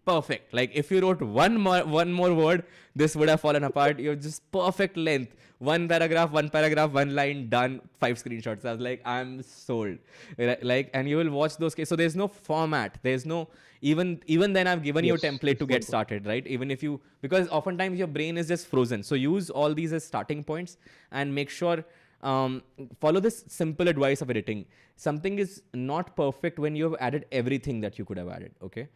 perfect. Like if you wrote one more word, this would have fallen apart. You're just perfect length. One paragraph, one line, done. 5 screenshots. I was like, I'm sold. Like, and you will watch those cases. So there's no format. There's no even then I've given you a Yes, template this to is one get point. started, right? Even if you because oftentimes your brain is just frozen. So use all these as starting points and make sure um, follow this simple advice of editing. Something is not perfect when you have added everything that you could have added. Okay,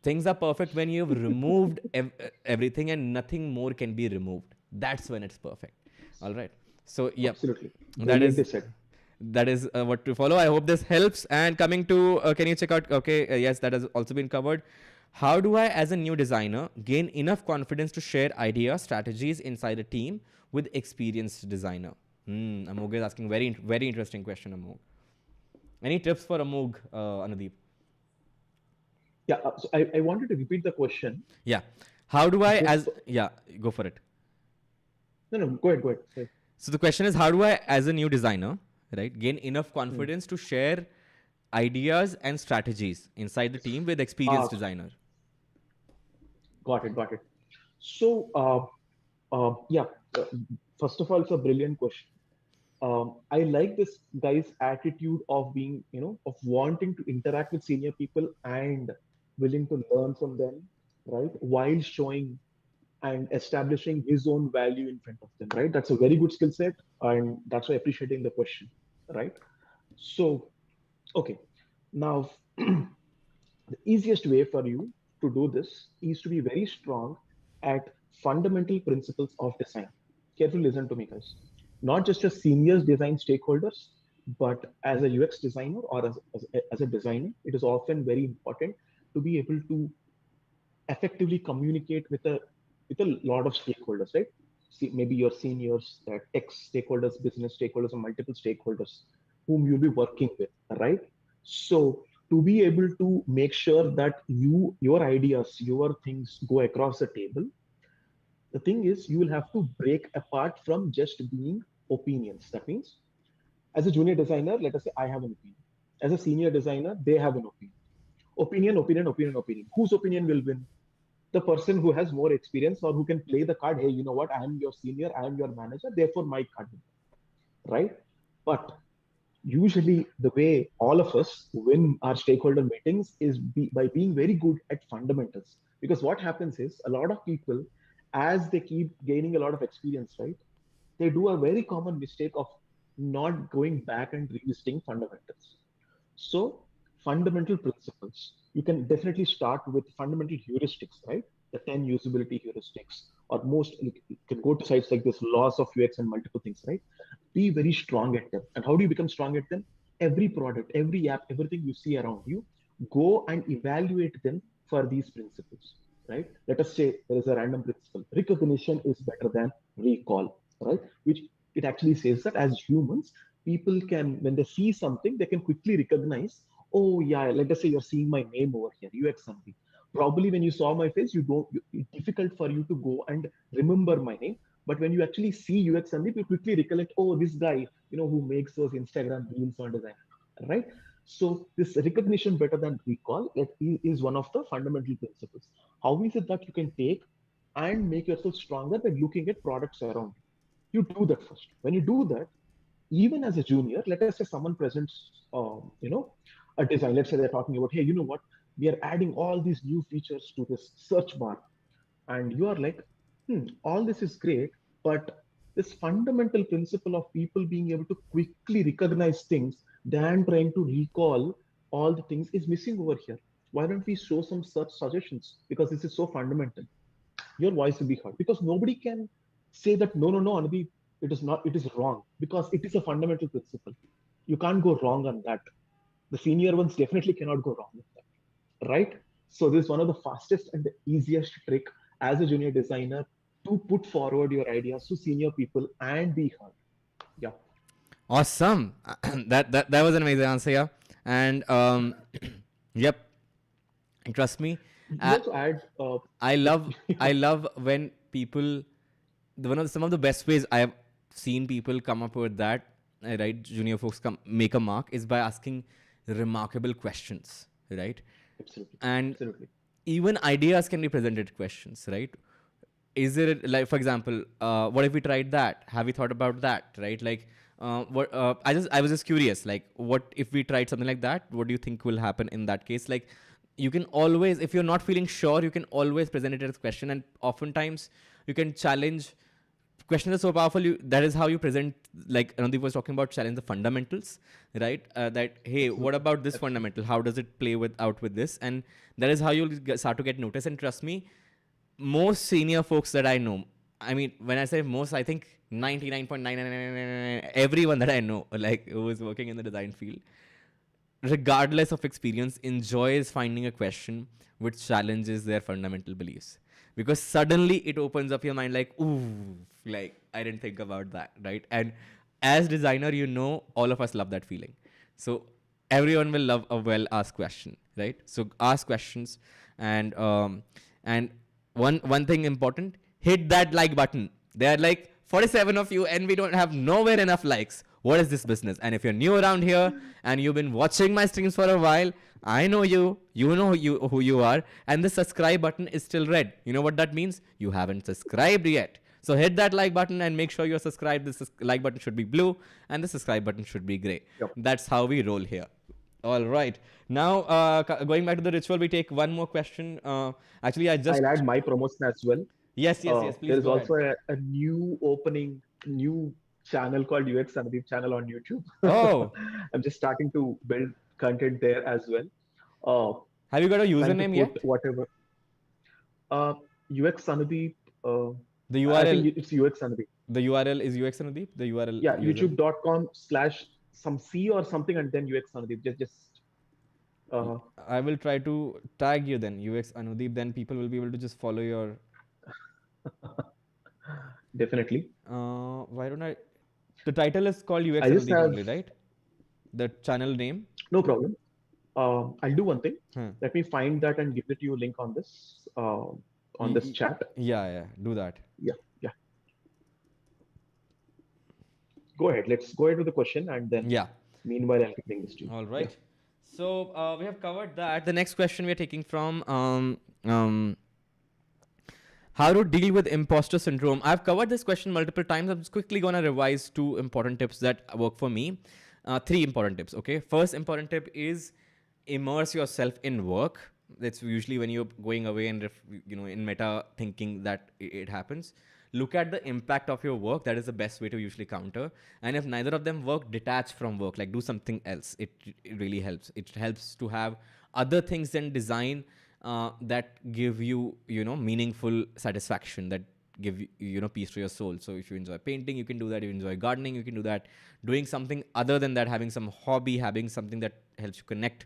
things are perfect when you've removed everything and nothing more can be removed. That's when it's perfect. All right. So yep, Absolutely. that Brilliantly is said. what to follow. I hope this helps. And coming to can you check out? Okay, yes, that has also been covered. How do I, as a new designer, gain enough confidence to share ideas, strategies inside a team with experienced designer? Amog is asking very interesting question. Amog, any tips for Amog, Anudeep? Yeah, so I wanted to repeat the question Yeah. How do I just as for, yeah, go for it. no, no, go ahead, go ahead. Sorry. So the question is, how do I, as a new designer, right, gain enough Hmm. confidence to share ideas and strategies inside the team with Ah, experienced designer? got it, got it. So, yeah, uh, first of all, it's a brilliant question. I like this guy's attitude of being, of wanting to interact with senior people and willing to learn from them, right? While showing and establishing his own value in front of them, right? That's a very good skill set, and that's why appreciating the question, right? So, okay, now the easiest way for you to do this is to be very strong at fundamental principles of design. Carefully listen to me, guys. Not just your seniors design stakeholders, but as a UX designer or as a designer, it is often very important to be able to effectively communicate with a lot of stakeholders, right? See, maybe your seniors, tech stakeholders, business stakeholders, and multiple stakeholders whom you'll be working with, right? So to be able to make sure that your ideas, your things go across the table, the thing is you will have to break apart from just being opinions. That means as a junior designer, let us say I have an opinion. As a senior designer, they have an opinion. Opinion. Whose opinion will win? The person who has more experience or who can play the card. Hey, you know what? I am your senior. I am your manager. Therefore, my card will win, right? But usually, the way all of us win our stakeholder meetings is by being very good at fundamentals. Because what happens is a lot of people, as they keep gaining a lot of experience, right? They do a very common mistake of not going back and revisiting fundamentals. So, fundamental principles. You can definitely start with fundamental heuristics, right? The 10 usability heuristics, or most, you can go to sites like this, laws of UX and multiple things, right? Be very strong at them. And how do you become strong at them? Every product, every app, everything you see around you, go and evaluate them for these principles, right? Let us say there is a random principle. Recognition is better than recall, right? Which it actually says that as humans, people can, when they see something, they can quickly recognize, oh yeah, let us say you're seeing my name over here, UX something. Probably when you saw my face, it's difficult for you to go and remember my name. But when you actually see UX Sandeep, you quickly recollect, oh, this guy, who makes those Instagram reels on design, right? So this recognition better than recall, it is one of the fundamental principles. How is it that you can take and make yourself stronger by looking at products around you. You do that first. When you do that, even as a junior, let us say someone presents, a design. Let's say they're talking about, hey, you know what? We are adding all these new features to this search bar, and you are like, all this is great, but this fundamental principle of people being able to quickly recognize things than trying to recall all the things is missing over here. Why don't we show some such suggestions? Because this is so fundamental. Your voice will be heard, because nobody can say that no, Anadi, it is not, it is wrong, because it is a fundamental principle. You can't go wrong on that. The senior ones definitely cannot go wrong with that, right? So this is one of the fastest and the easiest trick as a junior designer to put forward your ideas to senior people and be heard. Yeah. Awesome. That was an amazing answer, yeah. And yep. Trust me. You also add. I love when people. Some of the best ways I have seen people come up with that, right? Junior folks make a mark is by asking remarkable questions, right? Absolutely. And Absolutely. even ideas can be presented questions, right? Is it like, for example, what if we tried that? Have you thought about that, right? Like, I was just curious, like, what if we tried something like that? What do you think will happen in that case? Like, you can always, if you're not feeling sure, you can always present it as a question, and oftentimes you can challenge. Questions are so powerful. That is how you present. Like Anudeep was talking about, challenge the fundamentals, right? That hey, what about this fundamental? How does it play out with this? And that is how you'll start to get noticed. And trust me, most senior folks that I know, I mean, when I say most, I think 99.999 everyone that I know, like who is working in the design field, regardless of experience, enjoys finding a question which challenges their fundamental beliefs. Because suddenly it opens up your mind like, ooh, like I didn't think about that, right? And as designer, all of us love that feeling. So everyone will love a well-asked question, right? So ask questions, and one thing important, hit that like button. There are like 47 of you, and we don't have nowhere enough likes. What is this business? And if you're new around here and you've been watching my streams for a while, I know you know who you are, and the subscribe button is still red. You know what that means? You haven't subscribed yet. So hit that like button and make sure you're subscribed. The like button should be blue and the subscribe button should be gray. Yep. That's how we roll here. All right. Now, going back to the ritual, we take one more question. Actually, I'll add my promotion as well. Yes, please. There is go also ahead. a new channel called UX Anudeep channel on YouTube. Oh. I'm just starting to build content there as well. Have you got a Trying to username put yet? whatever. UX Anudeep. The I think URL. it's UX Anudeep. The URL is UX Anudeep. The URL. Yeah, user. youtube.com/some C or something and then UX Anudeep. I will try to tag you then, UX Anudeep. Then people will be able to just follow your. Definitely. Why don't I? The title is called UX I just Anudeep have only, right? The channel name. no problem. I'll do one thing. Hmm. Let me find that and give it to you link on this chat. Yeah. Do that. Yeah. Go ahead. Let's go ahead with the question and then. Yeah. Meanwhile, I'll bring this to you. All right. Yeah. So we have covered that. The next question we are taking from how to deal with imposter syndrome. I've covered this question multiple times. I'm just quickly gonna revise 2 important tips that work for me. 3 important tips. Okay. First important tip is immerse yourself in work. That's usually when you're going away and in meta thinking that it happens. Look at the impact of your work. That is the best way to usually counter. And if neither of them work, detach from work. Like do something else. It really helps. It helps to have other things than design that give you meaningful satisfaction, that give peace to your soul. So if you enjoy painting, you can do that. If you enjoy gardening, you can do that. Doing something other than that, having some hobby, having something that helps you connect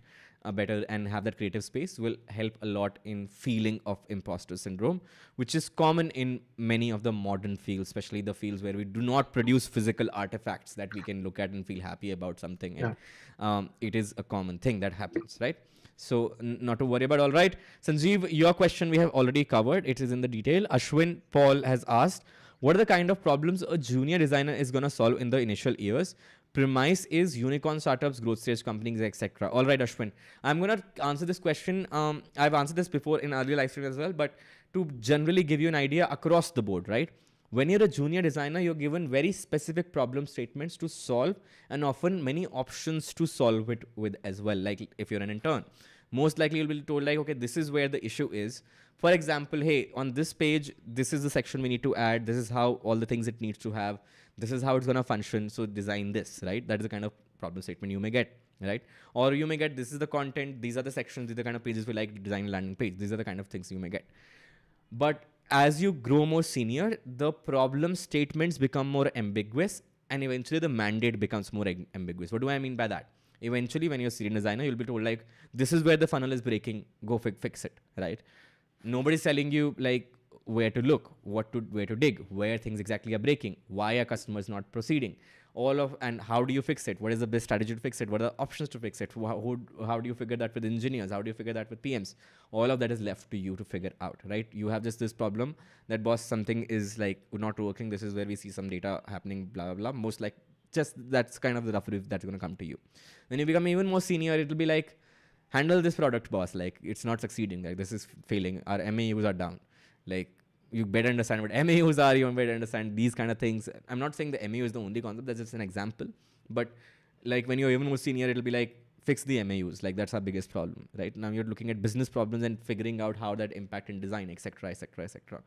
better and have that creative space will help a lot in feeling of imposter syndrome, which is common in many of the modern fields, especially the fields where we do not produce physical artifacts that we can look at and feel happy about something. Yeah. And it is a common thing that happens, right? So not to worry about. All right, Sanjeev, your question we have already covered. It is in the detail. Ashwin Paul has asked, what are the kind of problems a junior designer is going to solve in the initial years? premise is unicorn startups, growth stage companies, etc. All right, Ashwin, I'm gonna answer this question. I've answered this before in earlier live streams as well, but to generally give you an idea across the board, right? When you're a junior designer, you're given very specific problem statements to solve, and often many options to solve it with as well. Like if you're an intern, most likely you'll be told like, okay, this is where the issue is. For example, hey, on this page, this is the section we need to add. This is how all the things it needs to have. This is how it's going to function. So design this, right? That is the kind of problem statement you may get, right? Or you may get, this is the content. These are the sections. These are the kind of pages we like to design a landing page. These are the kind of things you may get. But as you grow more senior, the problem statements become more ambiguous, and eventually the mandate becomes more ambiguous. What do I mean by that? Eventually, when you're a senior designer, you'll be told like, this is where the funnel is breaking. Go fix it, right? Nobody's telling you like where to look, where to dig, where things exactly are breaking, why are customers not proceeding, and how do you fix it? What is the best strategy to fix it? What are the options to fix it? How do you figure that with engineers? How do you figure that with PMs? All of that is left to you to figure out, right? You have just this problem that, boss, something is like not working. This is where we see some data happening, blah, blah, blah. Most like just that's kind of the rough brief that's going to come to you. When you become even more senior, it'll be like, handle this product, boss. Like, it's not succeeding. Like, this is failing. Our MAUs are down. Like, you better understand what MAUs are. You better understand these kind of things. I'm not saying the MAU is the only concept. That's just an example. But like when you're even more senior, it'll be like, fix the MAUs. Like, that's our biggest problem, right? Now you're looking at business problems and figuring out how that impact in design, etc., etc., etc.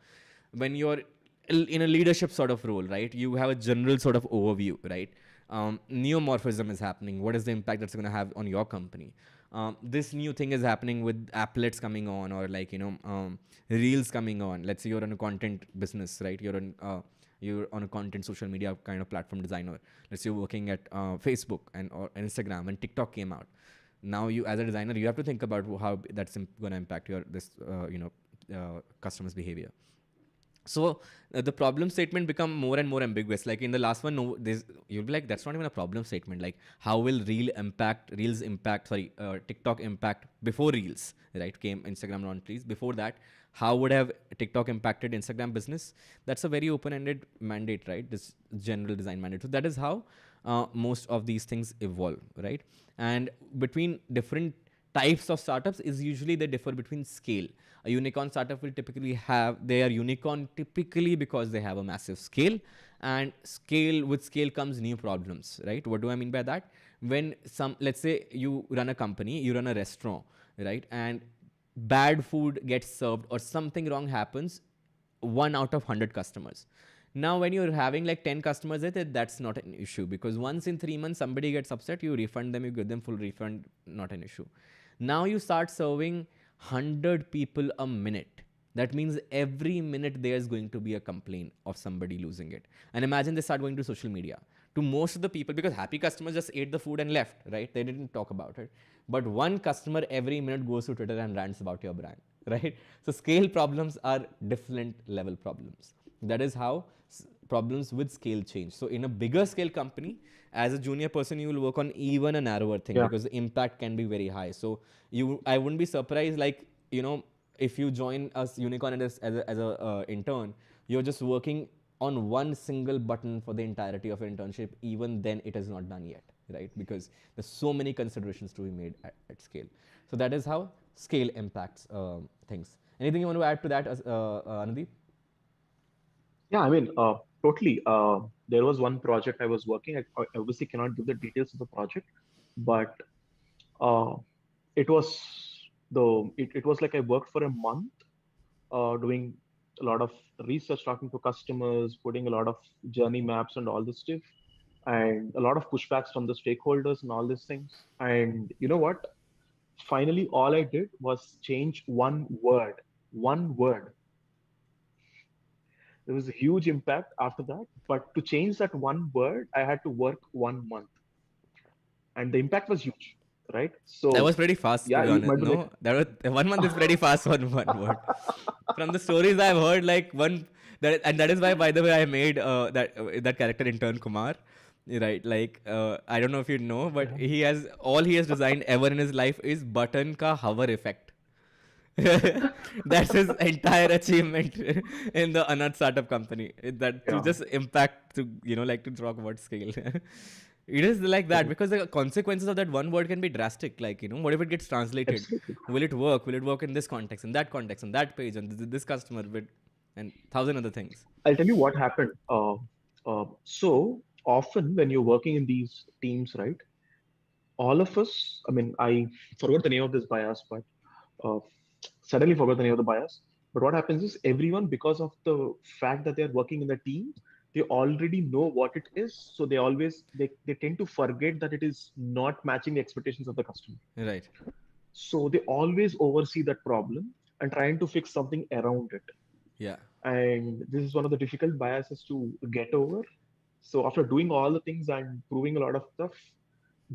When you're in a leadership sort of role, right? You have a general sort of overview, right? Neomorphism is happening. What is the impact that's going to have on your company? This new thing is happening with applets coming on, or like, reels coming on. Let's say you're on a content business, right? You're on a content social media kind of platform designer. Let's say you're working at Facebook or Instagram, and TikTok came out. Now you, as a designer, you have to think about how that's going to impact your customers' behavior. So the problem statement become more and more ambiguous. Like in the last one, you'll be like, that's not even a problem statement. Like, how will TikTok impact before Reels, right? Came Instagram on Reels. Before that, how would have TikTok impacted Instagram business? That's a very open-ended mandate, right? This general design mandate. So that is how most of these things evolve, right? And between different types of startups is usually they differ between scale. A unicorn startup will typically they are unicorn typically because they have a massive scale, and with scale comes new problems, right? What do I mean by that? When let's say you run a company, you run a restaurant, right? And bad food gets served or something wrong happens, 1 out of 100 customers. Now, when you're having like 10 customers, that's not an issue, because once in 3 months, somebody gets upset, you refund them, you give them full refund, not an issue. Now you start serving 100 people a minute. That means every minute there's going to be a complaint of somebody losing it. And imagine they start going to social media. To most of the people, because happy customers just ate the food and left, right? They didn't talk about it. But one customer every minute goes to Twitter and rants about your brand, right? So scale problems are different level problems. That is how problems with scale change. So in a bigger scale company, as a junior person, you will work on even a narrower thing, because the impact can be very high. So I wouldn't be surprised, like, if you join us unicorn as a intern, you're just working on one single button for the entirety of your internship. Even then, it is not done yet, right? Because there's so many considerations to be made at scale. So that is how scale impacts things. Anything you want to add to that, Anudeep? Yeah, I mean, totally. There was one project I was working. I obviously cannot give the details of the project, but it was it was like I worked for a month, doing a lot of research, talking to customers, putting a lot of journey maps and all this stuff, and a lot of pushbacks from the stakeholders and all these things. And you know what? Finally, all I did was change one word. One word. There was a huge impact after that. But to change that one word, I had to work 1 month, and the impact was huge, right? That So was pretty fast, to yeah, be you honest. might be like, No, that was 1 month is pretty fast on one word. From the stories I've heard, like that is why, by the way, I made that character intern Kumar, right? Like, I don't know if you know, but he has designed ever in his life is button ka hover effect. That's his entire achievement in the Anand startup company. That to yeah, just impact, to like to talk about scale. It is like that Mhm. because the consequences of that one word can be drastic. Like, what if it gets translated? Absolutely. Will it work? Will it work in this context, on that page, on this customer, and thousand other things? I'll tell you what happened. So often when you're working in these teams, right? All of us, I mean, I forgot the name of this bias, but uh, suddenly forgot the name of the bias. But what happens is everyone, because of the fact that they're working in the team, they already know what it is. So they tend to forget that it is not matching the expectations of the customer. Right. So they always oversee that problem and trying to fix something around it. Yeah. And this is one of the difficult biases to get over. So after doing all the things and proving a lot of stuff,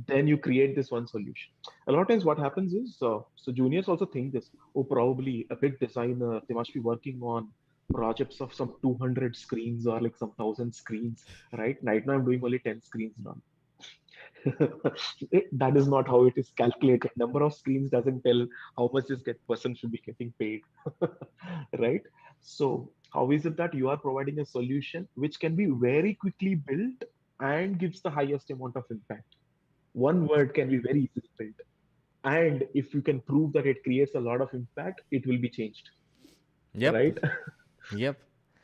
then you create this one solution. A lot of times what happens is, so juniors also think this, oh, probably a big designer, they must be working on projects of some 200 screens or like some 1,000 screens, right? Right now I'm doing only 10 screens now. That is not how it is calculated. Number of screens doesn't tell how much this person should be getting paid, right? So how is it that you are providing a solution which can be very quickly built and gives the highest amount of impact? One word can be very easily built, and if you can prove that it creates a lot of impact, it will be changed, Yep. right? Yep.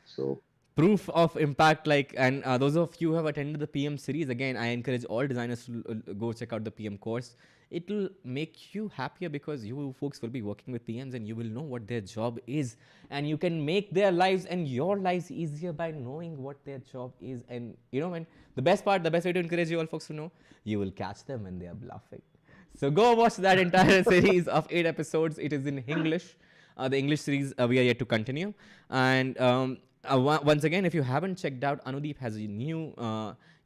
So Proof of impact, like, and those of you who have attended the PM series, again, I encourage all designers to go check out the PM course. It will make you happier because you folks will be working with PMs and you will know what their job is, and you can make their lives and your lives easier by knowing what their job is. And when the best part, the best way to encourage you all folks to know, you will catch them when they are bluffing. So go watch that entire series of 8 episodes. It is in English. The English series we are yet to continue. And once again, if you haven't checked out, Anudeep has a new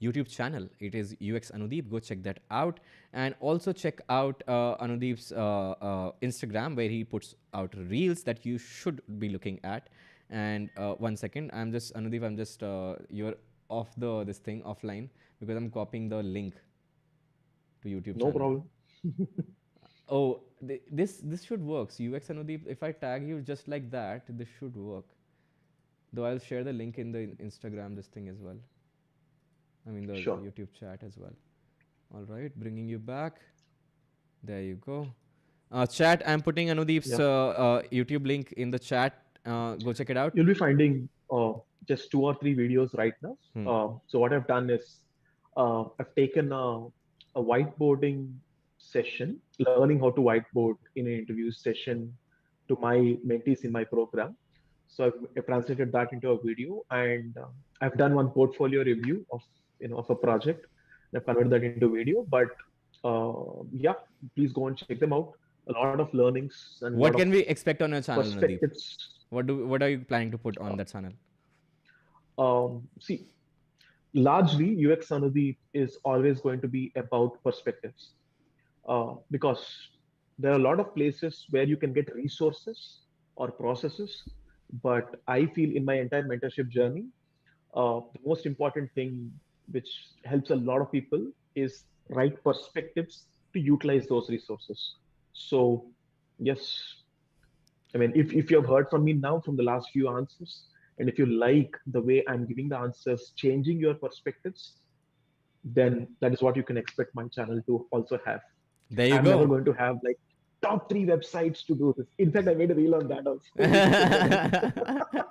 YouTube channel. It is UX Anudeep. Go check that out. And also check out Anudeep's Instagram, where he puts out reels that you should be looking at. And 1 second, I'm just you're off this thing offline because I'm copying the link to YouTube no channel. problem. Oh, this should work. So UX Anudeep, if I tag you just like that, this should work. Though I'll share the link in the Instagram this thing as well. I mean the Sure. YouTube chat as well. All right, bringing you back. There you go. Chat. I'm putting Anudeep's Yeah. YouTube link in the chat. Go check it out. You'll be finding just 2 or 3 videos right now. Hmm. So what I've done is I've taken a whiteboarding session, learning how to whiteboard in an interview session to my mentees in my program. So I've translated that into a video, and I've done one portfolio review of a project. I've converted that into video. But yeah, please go and check them out. A lot of learnings and a lot What of can we expect on your channel, Anudeep? perspectives. What are you planning to put on Uh, that channel? See, largely UX Anudeep is always going to be about perspectives, because there are a lot of places where you can get resources or processes. But I feel in my entire mentorship journey, the most important thing which helps a lot of people is right perspectives to utilize those resources. So, yes, I mean, if you have heard from me now from the last few answers, and if you like the way I'm giving the answers, changing your perspectives, then that is what you can expect my channel to also have. There you I'm never go. going to have like top 3 websites to do this. In fact, I made a reel on that also. You should check that out.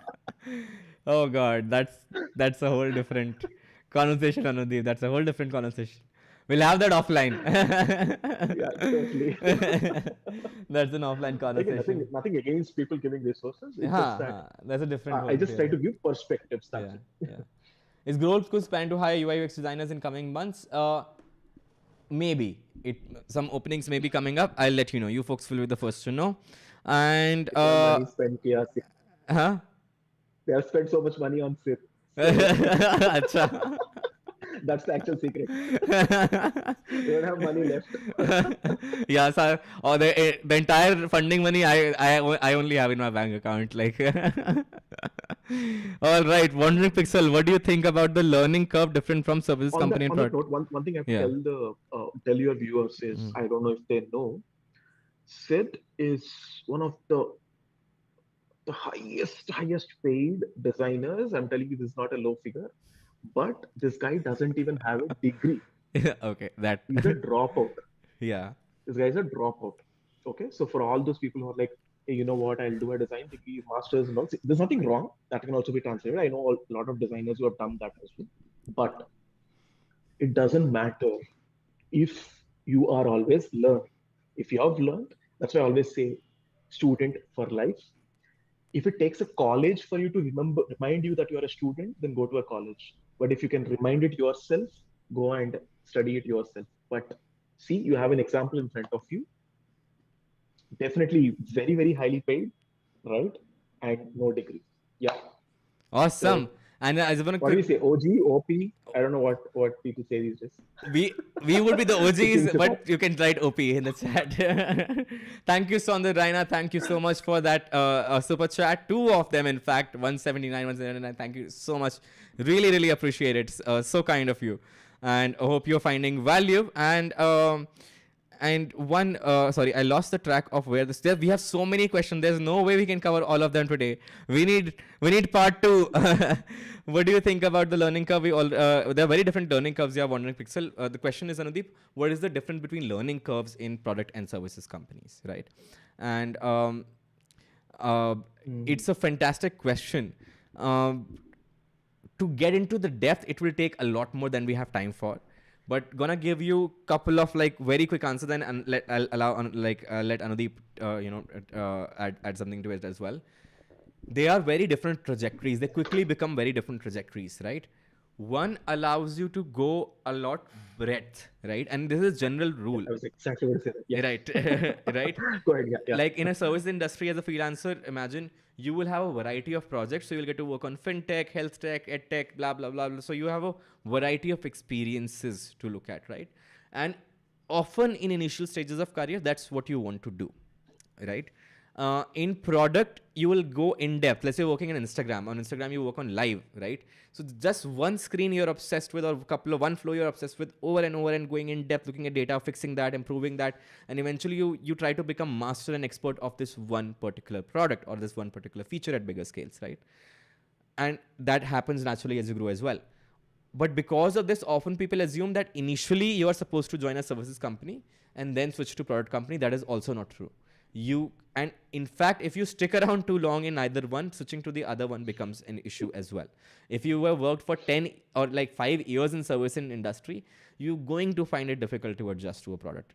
Oh God, that's a whole different conversation, Anudeep. That's a whole different conversation. We'll have that offline. Yeah, totally. That's an offline Again, conversation. nothing against people giving resources. It's just that That's a different I one. just try Yeah, to give perspectives. That's yeah, it. yeah. Is Growth School plan to hire UI UX designers in coming months? Maybe it. Some openings may be coming up. I'll let you know. You folks will be the first to know. And It's all money spent here. huh? They have spent so much money on SIP. So Acha. that's the actual secret. They don't have money left. Yeah, so or the entire funding money I only have in my bank account. Like, all right, Wandering Pixel, what do you think about the learning curve different from services company and On that product? note, one thing I have to Yeah. tell your viewers is, Mm. I don't know if they know, Sid is one of the highest paid designers. I'm telling you, this is not a low figure, but this guy doesn't even have a degree. Okay, that. He's a dropout. Yeah. This guy's a dropout. Okay, so for all those people who are like, hey, you know what, I'll do a design degree, masters, and all. See, there's nothing wrong. That can also be translated. I know a lot of designers who have done that as well. But it doesn't matter if you are always learning. If you have learned, that's why I always say student for life. If it takes a college for you to remind you that you are a student, then go to a college. But if you can remind it yourself, go and study it yourself. But see, you have an example in front of you, definitely very, very highly paid, right? And no degree. Yeah. Awesome. So And I just want to what do quick. we say? OG, OP? I don't know what people say these days. We would be the OGs, Principal. but you can write OP in the chat. Thank you, Sonder Raina. Thank you so much for that super chat. Two of them, in fact, 179, 179. Thank you so much. Really, really appreciate it. So kind of you. And I hope you're finding value. And one, sorry, I lost the track of where this. We have so many questions. There's no way we can cover all of them today. We need part two. What do you think about the learning curve? There are very different learning curves. You are wondering, Pixel. The question is, Anudeep, what is the difference between learning curves in product and services companies, right? And uh, Mhm. it's a fantastic question. To get into the depth, it will take a lot more than we have time for. But gonna give you couple of like very quick answers, then and I'll allow let Anudeep add something to it as well. They are very different trajectories. They quickly become very different trajectories, right? One allows you to go a lot breadth, right? And this is general Yeah, rule, I was exactly going to say that. Yes. right? Right? Go ahead. Yeah, yeah. Like in a service industry as a freelancer, imagine you will have a variety of projects. So you'll get to work on fintech, health tech, ed tech, blah, blah, blah, blah. So you have a variety of experiences to look at, right? And often in initial stages of career, that's what you want to do, right? In product, you will go in depth. Let's say you're working on Instagram. On Instagram, you work on live, right? So just one screen you're obsessed with, or one flow you're obsessed with, over and over, and going in depth, looking at data, fixing that, improving that, and eventually you try to become master and expert of this one particular product or this one particular feature at bigger scales, right? And that happens naturally as you grow as well. But because of this, often people assume that initially you are supposed to join a services company and then switch to product company. That is also not true. And in fact, if you stick around too long in either one, switching to the other one becomes an issue as well. If you have worked for 10 or like 5 years in service in industry, you're going to find it difficult to adjust to a product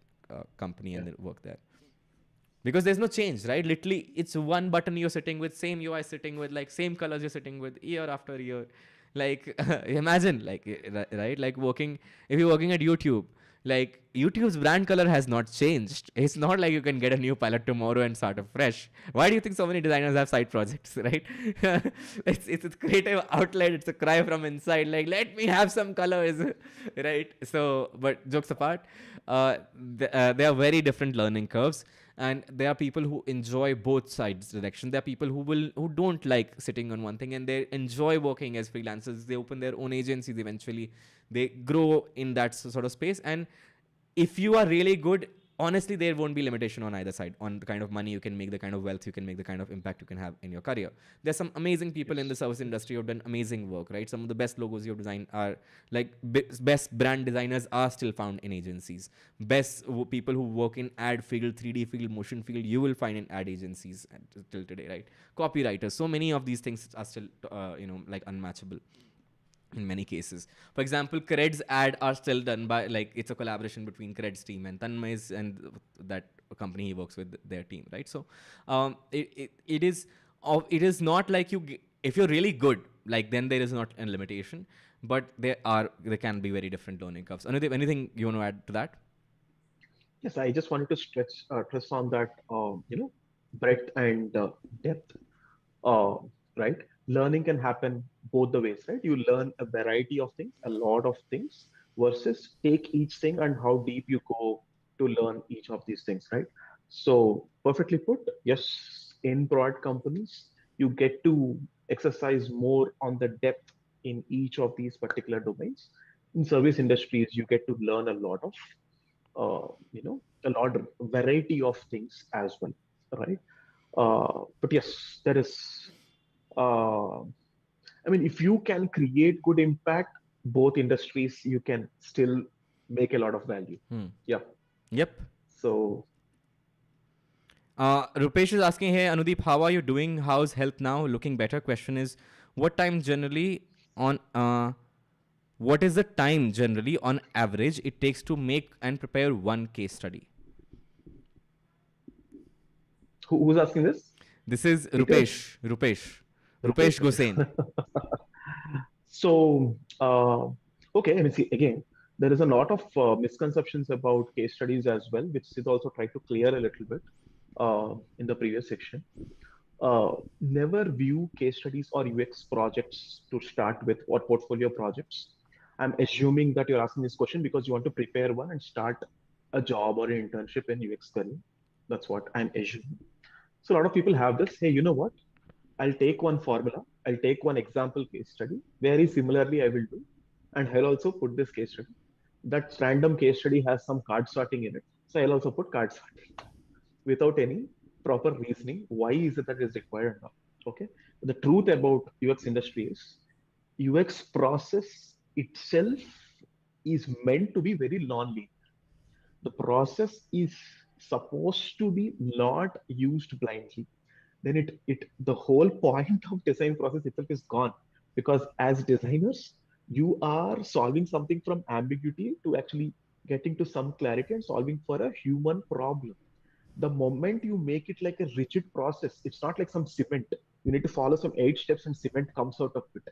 company Yeah. and then work there, because there's no change, right? Literally, it's one button you're sitting with, same UI sitting with, like same colors you're sitting with year after year. Like imagine, like right, like working, if you're working at YouTube, like YouTube's brand color has not changed. It's not like you can get a new palette tomorrow and start afresh. Why do you think so many designers have side projects, right? It's a creative outlet. It's a cry from inside, like let me have some colors, right? So, but jokes apart, they are very different learning curves, and there are people who enjoy both sides direction. There are people who don't like sitting on one thing, and they enjoy working as freelancers. They open their own agencies eventually. They grow in that sort of space. And if you are really good, honestly, there won't be limitation on either side on the kind of money you can make, the kind of wealth you can make, the kind of impact you can have in your career. There's some amazing people in the Yes. service industry who have done amazing work, right? Some of the best logos you've designed are like best brand designers are still found in agencies. Best people who work in ad field, 3D field, motion field, you will find in ad agencies till today, right? Copywriters, so many of these things are still like unmatchable in many cases. For example, Cred's ad are still done by, like, it's a collaboration between Cred's team and Tanmay's and that company he works with, their team, right? So it is not like if you're really good, like then there is not a limitation, but there can be very different learning curves. Anything you want to add to that? Yes, I just wanted to stress on that, breadth and depth. uh, right? Learning can happen both the ways, right? You learn a variety of things, a lot of things, versus take each thing and how deep you go to learn each of these things, right? So, perfectly put, yes, in product companies, you get to exercise more on the depth in each of these particular domains. In service industries, you get to learn a lot of, a lot of variety of things as well, right? But yes, there is. Uh, I mean, if you can create good impact, both industries, you can still. make a lot of value. Yeah. Yep. So Rupesh is asking here, Anudeep, how are you doing? How's health now? Looking better. Question is, what time generally on what is the time generally on average it takes to make and prepare one case study? who's asking this? This is Dheeraj? Rupesh Okay. Gosain. So, okay, I mean, see, again, there is a lot of misconceptions about case studies as well, which is also tried to clear a little bit in the previous section. Never view case studies or UX projects to start with or portfolio projects. I'm assuming that you're asking this question because you want to prepare one and start a job or an internship in UX career. That's what I'm assuming. So a lot of people have this. Hey, you know what? I'll take one formula, I'll take one example case study. Very similarly, I will do, and I'll also put this case study. That random case study has some card sorting in it. So I'll also put card sorting without any proper reasoning. Why is it that is required now? Okay. The truth about UX industry is UX process itself is meant to be very non-linear. The process is supposed to be not used blindly. Then it the whole point of design process itself is gone, because as designers you are solving something from ambiguity to actually getting to some clarity and solving for a human problem. The moment you make it like a rigid process, it's not like some cement. You need to follow some 8 steps and cement comes out of it.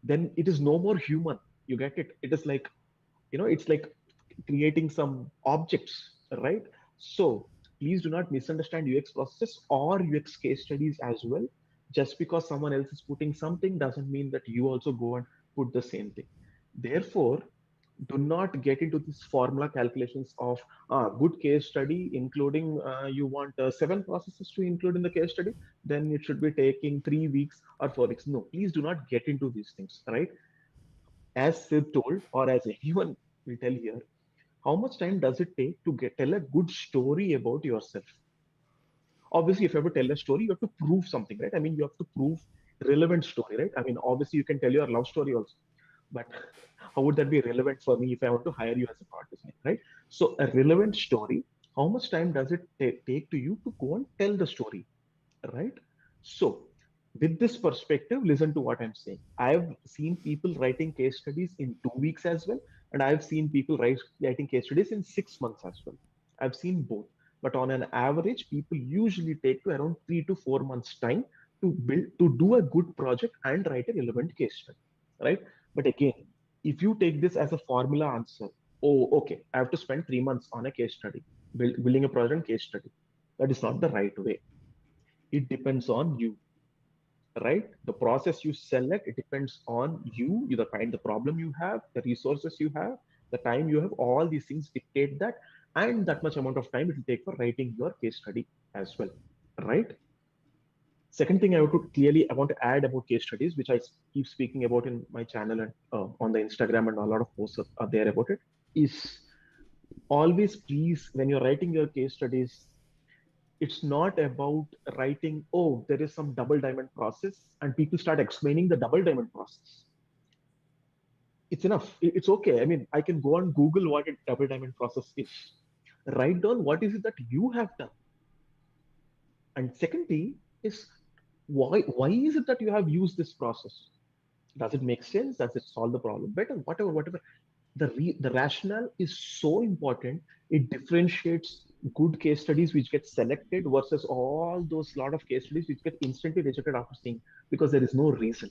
Then it is no more human. You get it? It is like, it's like creating some objects, right? So please do not misunderstand UX processes or UX case studies as well. Just because someone else is putting something doesn't mean that you also go and put the same thing. Therefore, do not get into this formula calculations of good case study, including you want 7 processes to include in the case study, then it should be taking 3 weeks or 4 weeks. No, please do not get into these things, right? As Sid told, or as anyone will tell here, how much time does it take to tell a good story about yourself? Obviously, if you have to tell a story, you have to prove something, right? I mean, you have to prove relevant story, right? I mean, obviously, you can tell your love story also, but how would that be relevant for me if I want to hire you as a product designer, right? So, a relevant story, how much time does it take to you to go and tell the story, right? So, with this perspective, listen to what I'm saying. I've seen people writing case studies in 2 weeks as well, and I've seen people writing case studies in 6 months as well. I've seen both, but on an average, people usually take to around 3 to 4 months time to do a good project and write a relevant case study, right? But again, if you take this as a formula answer, oh, okay, I have to spend 3 months on a case study, building a project and case study. That is not the right way. It depends on you, right? The process you select, it depends on you, the kind, the problem you have, the resources you have, the time you have. All these things dictate that, and that much amount of time it will take for writing your case study as well, right? Second thing I want to add about case studies, which I keep speaking about in my channel and on the Instagram, and a lot of posts are there about it, is always please, when you're writing your case studies, it's not about writing, oh, there is some double diamond process, and people start explaining the double diamond process. It's enough. It's okay. I mean, I can go and Google what a double diamond process is. Write down what is it that you have done. And secondly, is why is it that you have used this process? Does it make sense? Does it solve the problem better? Whatever. The rationale is so important. It differentiates good case studies which get selected versus all those lot of case studies which get instantly rejected after seeing, because there is no reason.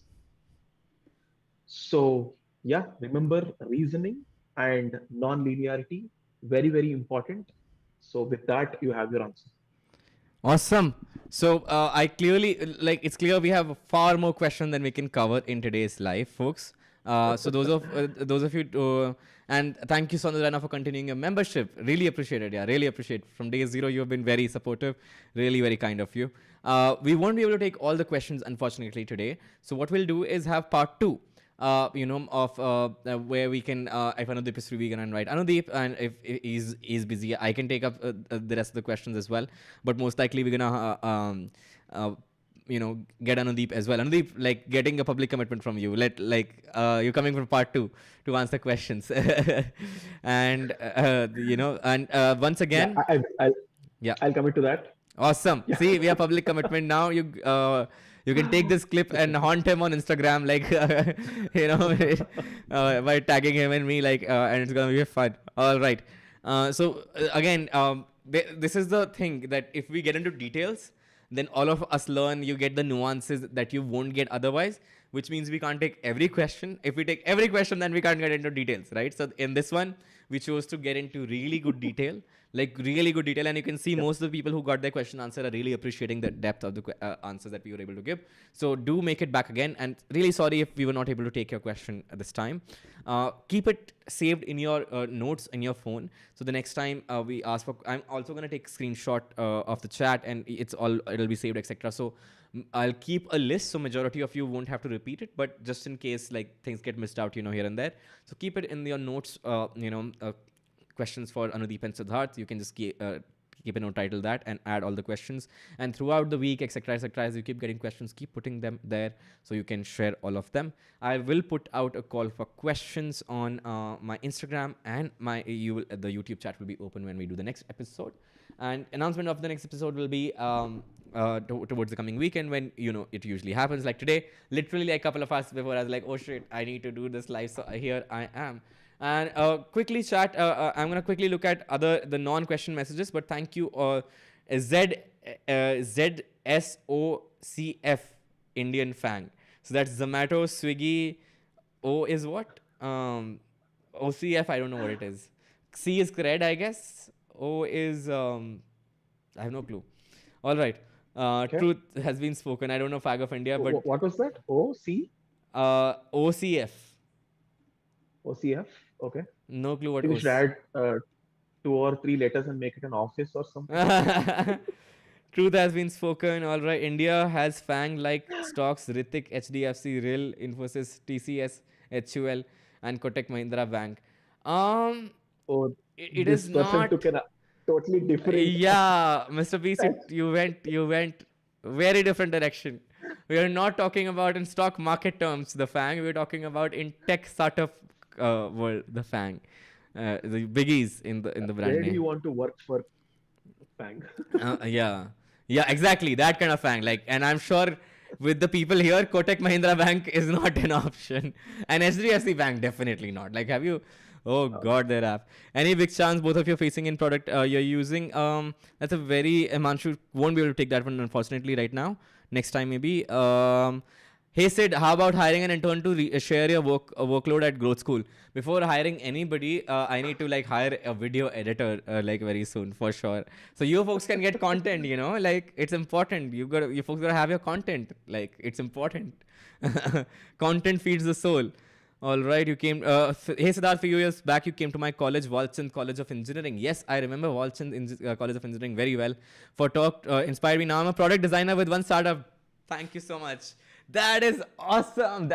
So yeah, remember reasoning and non-linearity, very, very important. So with that, you have your answer. Awesome. So I clearly like it's clear we have far more questions than we can cover in today's live, folks. So those of you and thank you Sondarana for continuing your membership. Really appreciate it. Yeah, really appreciate. From day zero, you have been very supportive. Really, very kind of you. We won't be able to take all the questions unfortunately today. So what we'll do is have part 2. Of where we can, if Anudeep is free, we can write Anudeep, and if he's busy, I can take up the rest of the questions as well. But most likely, we're gonna get Anudeep as well. Anudeep, like getting a public commitment from you. You're coming for part 2 to answer questions, and once Yeah, again, yeah. I'll commit to that. Awesome. Yeah. See, we have public commitment now. You can take this clip and haunt him on Instagram, like by tagging him and me, and it's gonna be fun. All right. Again, this is the thing that if we get into details, then all of us learn. You get the nuances that you won't get otherwise, which means we can't take every question. If we take every question, then we can't get into details, right? So in this one, we chose to get into really good detail, and you can see most of the people who got their question answered are really appreciating the depth of the answers that we were able to give. So do make it back again, and really sorry if we were not able to take your question at this time. Keep it saved in your notes in your phone, so the next time we ask for, I'm also going to take a screenshot of the chat, and it'll be saved, etc. So I'll keep a list, so majority of you won't have to repeat it, but just in case like things get missed out, here and there. So keep it in your notes, questions for Anudeep and Siddharth. You can just keep a note, title that, and add all the questions. And throughout the week, etc., as you keep getting questions, keep putting them there so you can share all of them. I will put out a call for questions on my Instagram, and the YouTube chat will be open when we do the next episode. And announcement of the next episode will be towards the coming weekend, when it usually happens. Like today, literally like a couple of hours before, I was like, oh shit, I need to do this live. So here I am. And quickly chat, I'm going to quickly look at the non-question messages, but thank you, ZSOCF Indian Fang. So that's Zomato, Swiggy. O is what? OCF, I don't know what it is. C is Cred, I guess. O is, I have no clue. All right. Okay. Truth has been spoken. I don't know Fag of India, but... What was that? OC? OCF. OCF? Okay. No clue what we should add 2 or 3 letters and make it an office or something. Truth has been spoken. All right. India has FANG-like stocks: Ritik, HDFC, RIL, Infosys, TCS, HUL, and Kotak Mahindra Bank. It is not... took a totally different... Yeah, Mr. B, you went very different direction. We are not talking about in stock market terms, the FANG. We're talking about in tech startup world, the FANG. The biggies in the brand name. Where do you want to work for FANG? Yeah, exactly, that kind of FANG. And I'm sure with the people here, Kotak Mahindra Bank is not an option, and HDFC Bank definitely not. Have you? Oh God, their app. Any big chance both of you are facing in product you're using? That's a very... Manshu won't be able to take that one, unfortunately, right now. Next time, maybe. Hey Sid, how about hiring an intern to share your workload at Growth School? Before hiring anybody, I need to hire a video editor very soon, for sure. So you folks can get content, it's important. You folks gotta have your content. It's important. Content feeds the soul. All right, you came... hey Siddharth, a few years back, you came to my college, Walchand College of Engineering. Yes, I remember Walchand College of Engineering very well. For talk, inspired me. Now I'm a product designer with one startup. Thank you so much. That is awesome.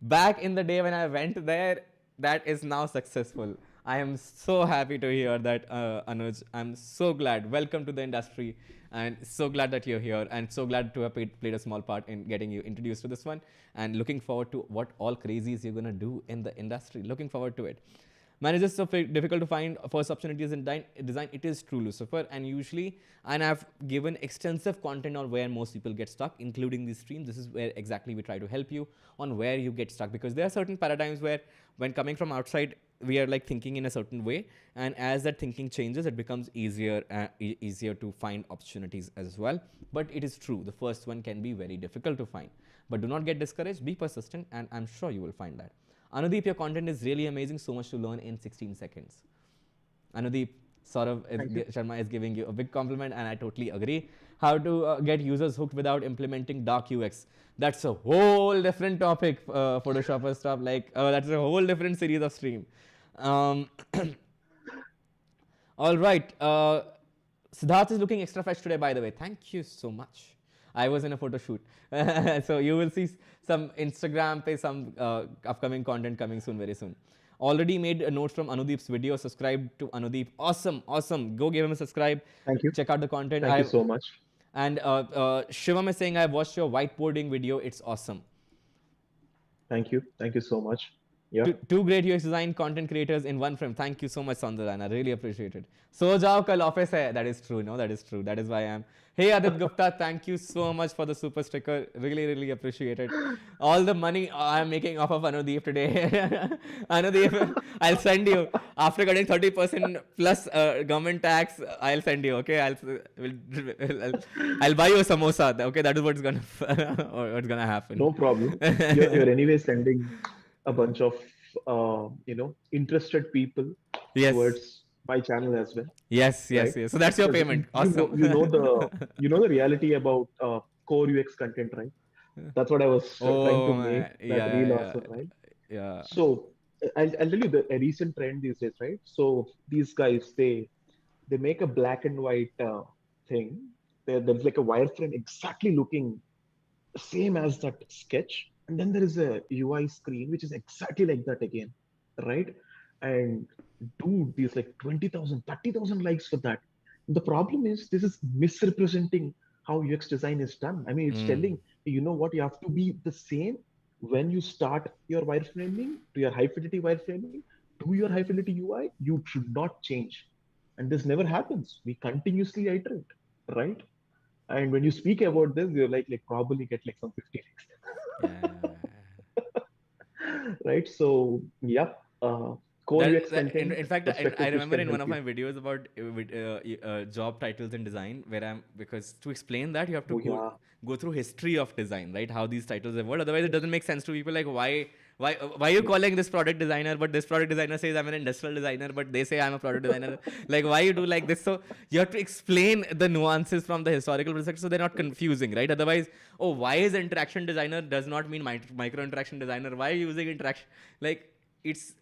Back in the day when I went there, that is now successful. I am so happy to hear that, Anuj. I'm so glad. Welcome to the industry, and so glad that you're here, and so glad to have played a small part in getting you introduced to this one, and looking forward to what all crazies you're going to do in the industry. Looking forward to it. Managers so difficult to find first opportunities in design. It is true, Lucifer, and I've given extensive content on where most people get stuck, including this stream. This is where exactly we try to help you on where you get stuck, because there are certain paradigms where, when coming from outside, we are thinking in a certain way, and as that thinking changes, it becomes easier to find opportunities as well. But it is true, the first one can be very difficult to find. But do not get discouraged, be persistent, and I'm sure you will find that. Anudeep, your content is really amazing. So much to learn in 16 seconds. Anudeep, Saurav Sharma is giving you a big compliment, and I totally agree. How to get users hooked without implementing dark UX. That's a whole different topic, Photoshopper stuff. That's a whole different series of stream. All right. Siddharth is looking extra fresh today, by the way. Thank you so much. I was in a photo shoot. So you will see some Instagram page, some upcoming content coming soon, very soon. Already made a note from Anudeep's video. Subscribe to Anudeep. Awesome. Go give him a subscribe. Thank you. Check out the content. Thank you so much. And Shivam is saying, I watched your whiteboarding video. It's awesome. Thank you. Thank you so much. Yeah. Two great UX design content creators in one frame. Thank you so much, Sandalan. I really appreciate it. So jao kal office hai. That is true. No, that is true. That is why I am. Hey Adit Gupta, thank you so much for the super sticker. Really, really appreciate it. All the money I'm making off of Anudeep today. Anudeep, I'll send you after getting 30% plus government tax. I'll send you. Okay, I'll buy you a samosa. Okay, that is what's gonna happen. No problem. You're anyway sending a bunch of interested people Yes. towards my channel as well, Yes, right? yes, yes. So that's your Because payment. Awesome. you know the reality about core UX content, right? That's what I was trying to Oh make man, that yeah, real yeah, awesome, right? yeah. So I'll tell you a recent trend these days, right? So these guys they make a black and white thing. There's like a wireframe exactly looking same as that sketch, and then there is a UI screen which is exactly like that again, right? And dude, these like 20,000, 30,000 likes for that. The problem is this is misrepresenting how UX design is done. I mean, it's Mm. telling you know what, you have to be the same when you start your wireframing to your high fidelity wireframing to your high fidelity UI. You should not change, and this never happens. We continuously iterate, right? And when you speak about this, you're like probably get like some 50 Yeah. likes, right? So yeah, core That, UX content, in fact, I perspectives which remember can in one help of you. my videos about job titles in design, where I'm because to explain that you have to Oh yeah, go through history of design, right? How these titles evolved. Otherwise, it yes, doesn't make sense to people. Like why are you yes, calling this product designer, but this product designer says I'm an industrial designer, but they say I'm a product designer. Like why you do like this? So you have to explain the nuances from the historical perspective, so they're not confusing, right? Otherwise, oh, why is interaction designer does not mean micro interaction designer? Why are you using interaction like? It's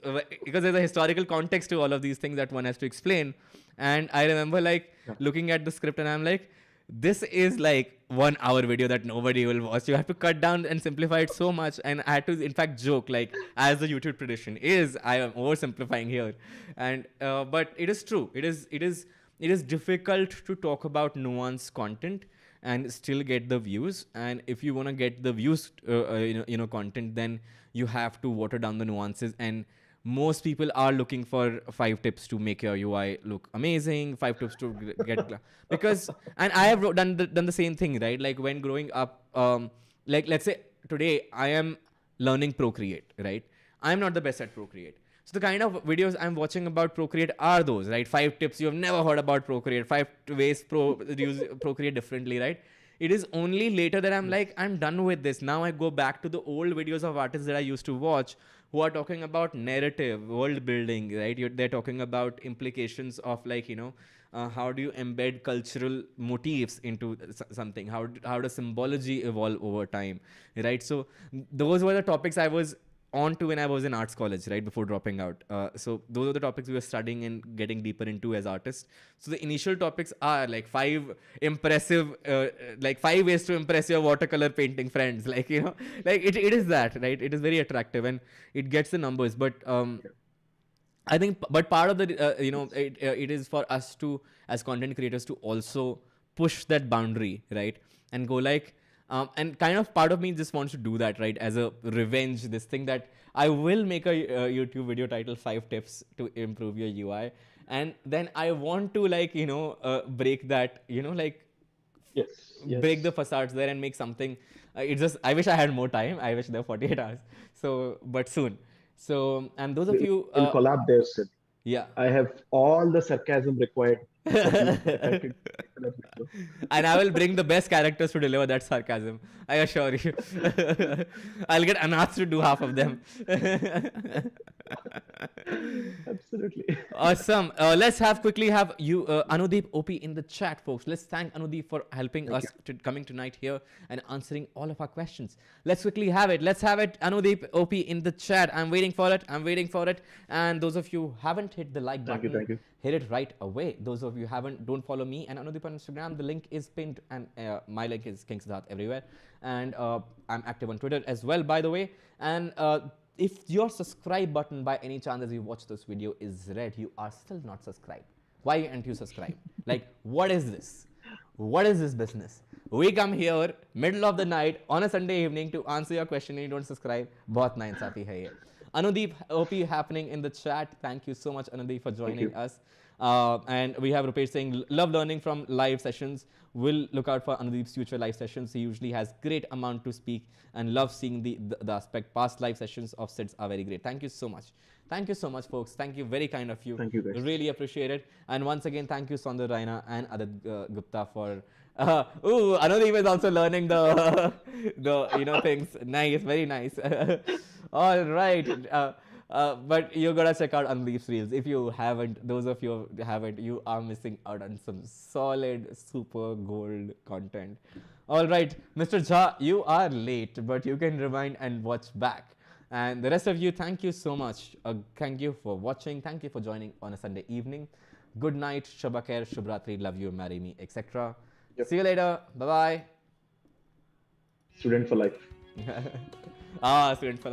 because there's a historical context to all of these things that one has to explain. And I remember like yeah, looking at the script and I'm like, this is like 1 hour video that nobody will watch. You have to cut down and simplify it so much. And I had to in fact joke like, as the YouTube tradition is, I am oversimplifying here. And but it is true. It is difficult to talk about nuanced content and still get the views. And if you want to get the views content, then you have to water down the nuances. And most people are looking for 5 tips to make your UI look amazing, 5 tips to because and I have done the same thing, right? Like when growing up, like let's say today I am learning Procreate, right? I'm not the best at Procreate. So the kind of videos I'm watching about Procreate are those, right? 5 tips you have never heard about Procreate, 5 ways use Procreate differently, right? It is only later that I'm yes, like, I'm done with this. Now I go back to the old videos of artists that I used to watch who are talking about narrative, world building, right? They're talking about implications of like, how do you embed cultural motifs into something? How does symbology evolve over time, right? So those were the topics I was on to when I was in arts college, right before dropping out. So those are the topics we were studying and getting deeper into as artists. So the initial topics are like like 5 ways to impress your watercolor painting friends. Like like it is that, right? It is very attractive and it gets the numbers, but yeah, I think, but part of the, yes, it is for us to, as content creators, to also push that boundary, right? And go like, and kind of part of me just wants to do that, right? As a revenge, this thing that I will make a YouTube video title 5 tips to improve your UI. And then I want to like, break that, like yes, break the yes. facades there and make something. It's just, I wish I had more time. I wish there were 48 hours. So, but soon. So, and those of We'll, you, we'll collab there, Sid. yeah. I have all the sarcasm required for the title for that video. And I will bring the best characters to deliver that sarcasm. I assure you. I'll get Anath to do half of them. Absolutely. Awesome. Let's quickly have you, Anudeep OP in the chat, folks. Let's thank Anudeep for helping Thank you. us coming tonight here and answering all of our questions. Let's quickly have it. Let's have it, Anudeep OP in the chat. I'm waiting for it. I'm waiting for it. And those of you who haven't hit the like Thank you. button, Thank you. hit it right away. Those of you who haven't, don't follow me and Anudeep on Instagram. The link is pinned, and my link is King Siddharth everywhere. And I'm active on Twitter as well, by the way. And if your subscribe button by any chance as you watch this video is red, you are still not subscribed. Why aren't you subscribed? Like, what is this? what is this business? We come here middle of the night on a Sunday evening to answer your question and you don't subscribe. बहुत नाइंसाफी है ये. Anudeep, OP happening in the chat. Thank you so much, Anudeep, for joining us. And we have Rupesh saying, love learning from live sessions. We'll look out for Anudeep's future live sessions. He usually has great amount to speak and love seeing the aspect. Past live sessions of SIDS are very great. Thank you so much. Thank you so much, folks. Thank you. Very kind of you. Thank you, guys. Really appreciate it. And once again, thank you, Sonder Raina and Adit Gupta for... Anudeep is also learning the things. Nice, very nice. All right. But you gotta check out Anudeep's reels. If you haven't, those of you who haven't, you are missing out on some solid, super gold content. All right, Mr. Jha, you are late, but you can rewind and watch back. And the rest of you, thank you so much. Thank you for watching. Thank you for joining on a Sunday evening. Good night, Shabha Khair, Shubhratri, love you, marry me, etc. Yep. See you later. Bye-bye. Student for life. Student for life.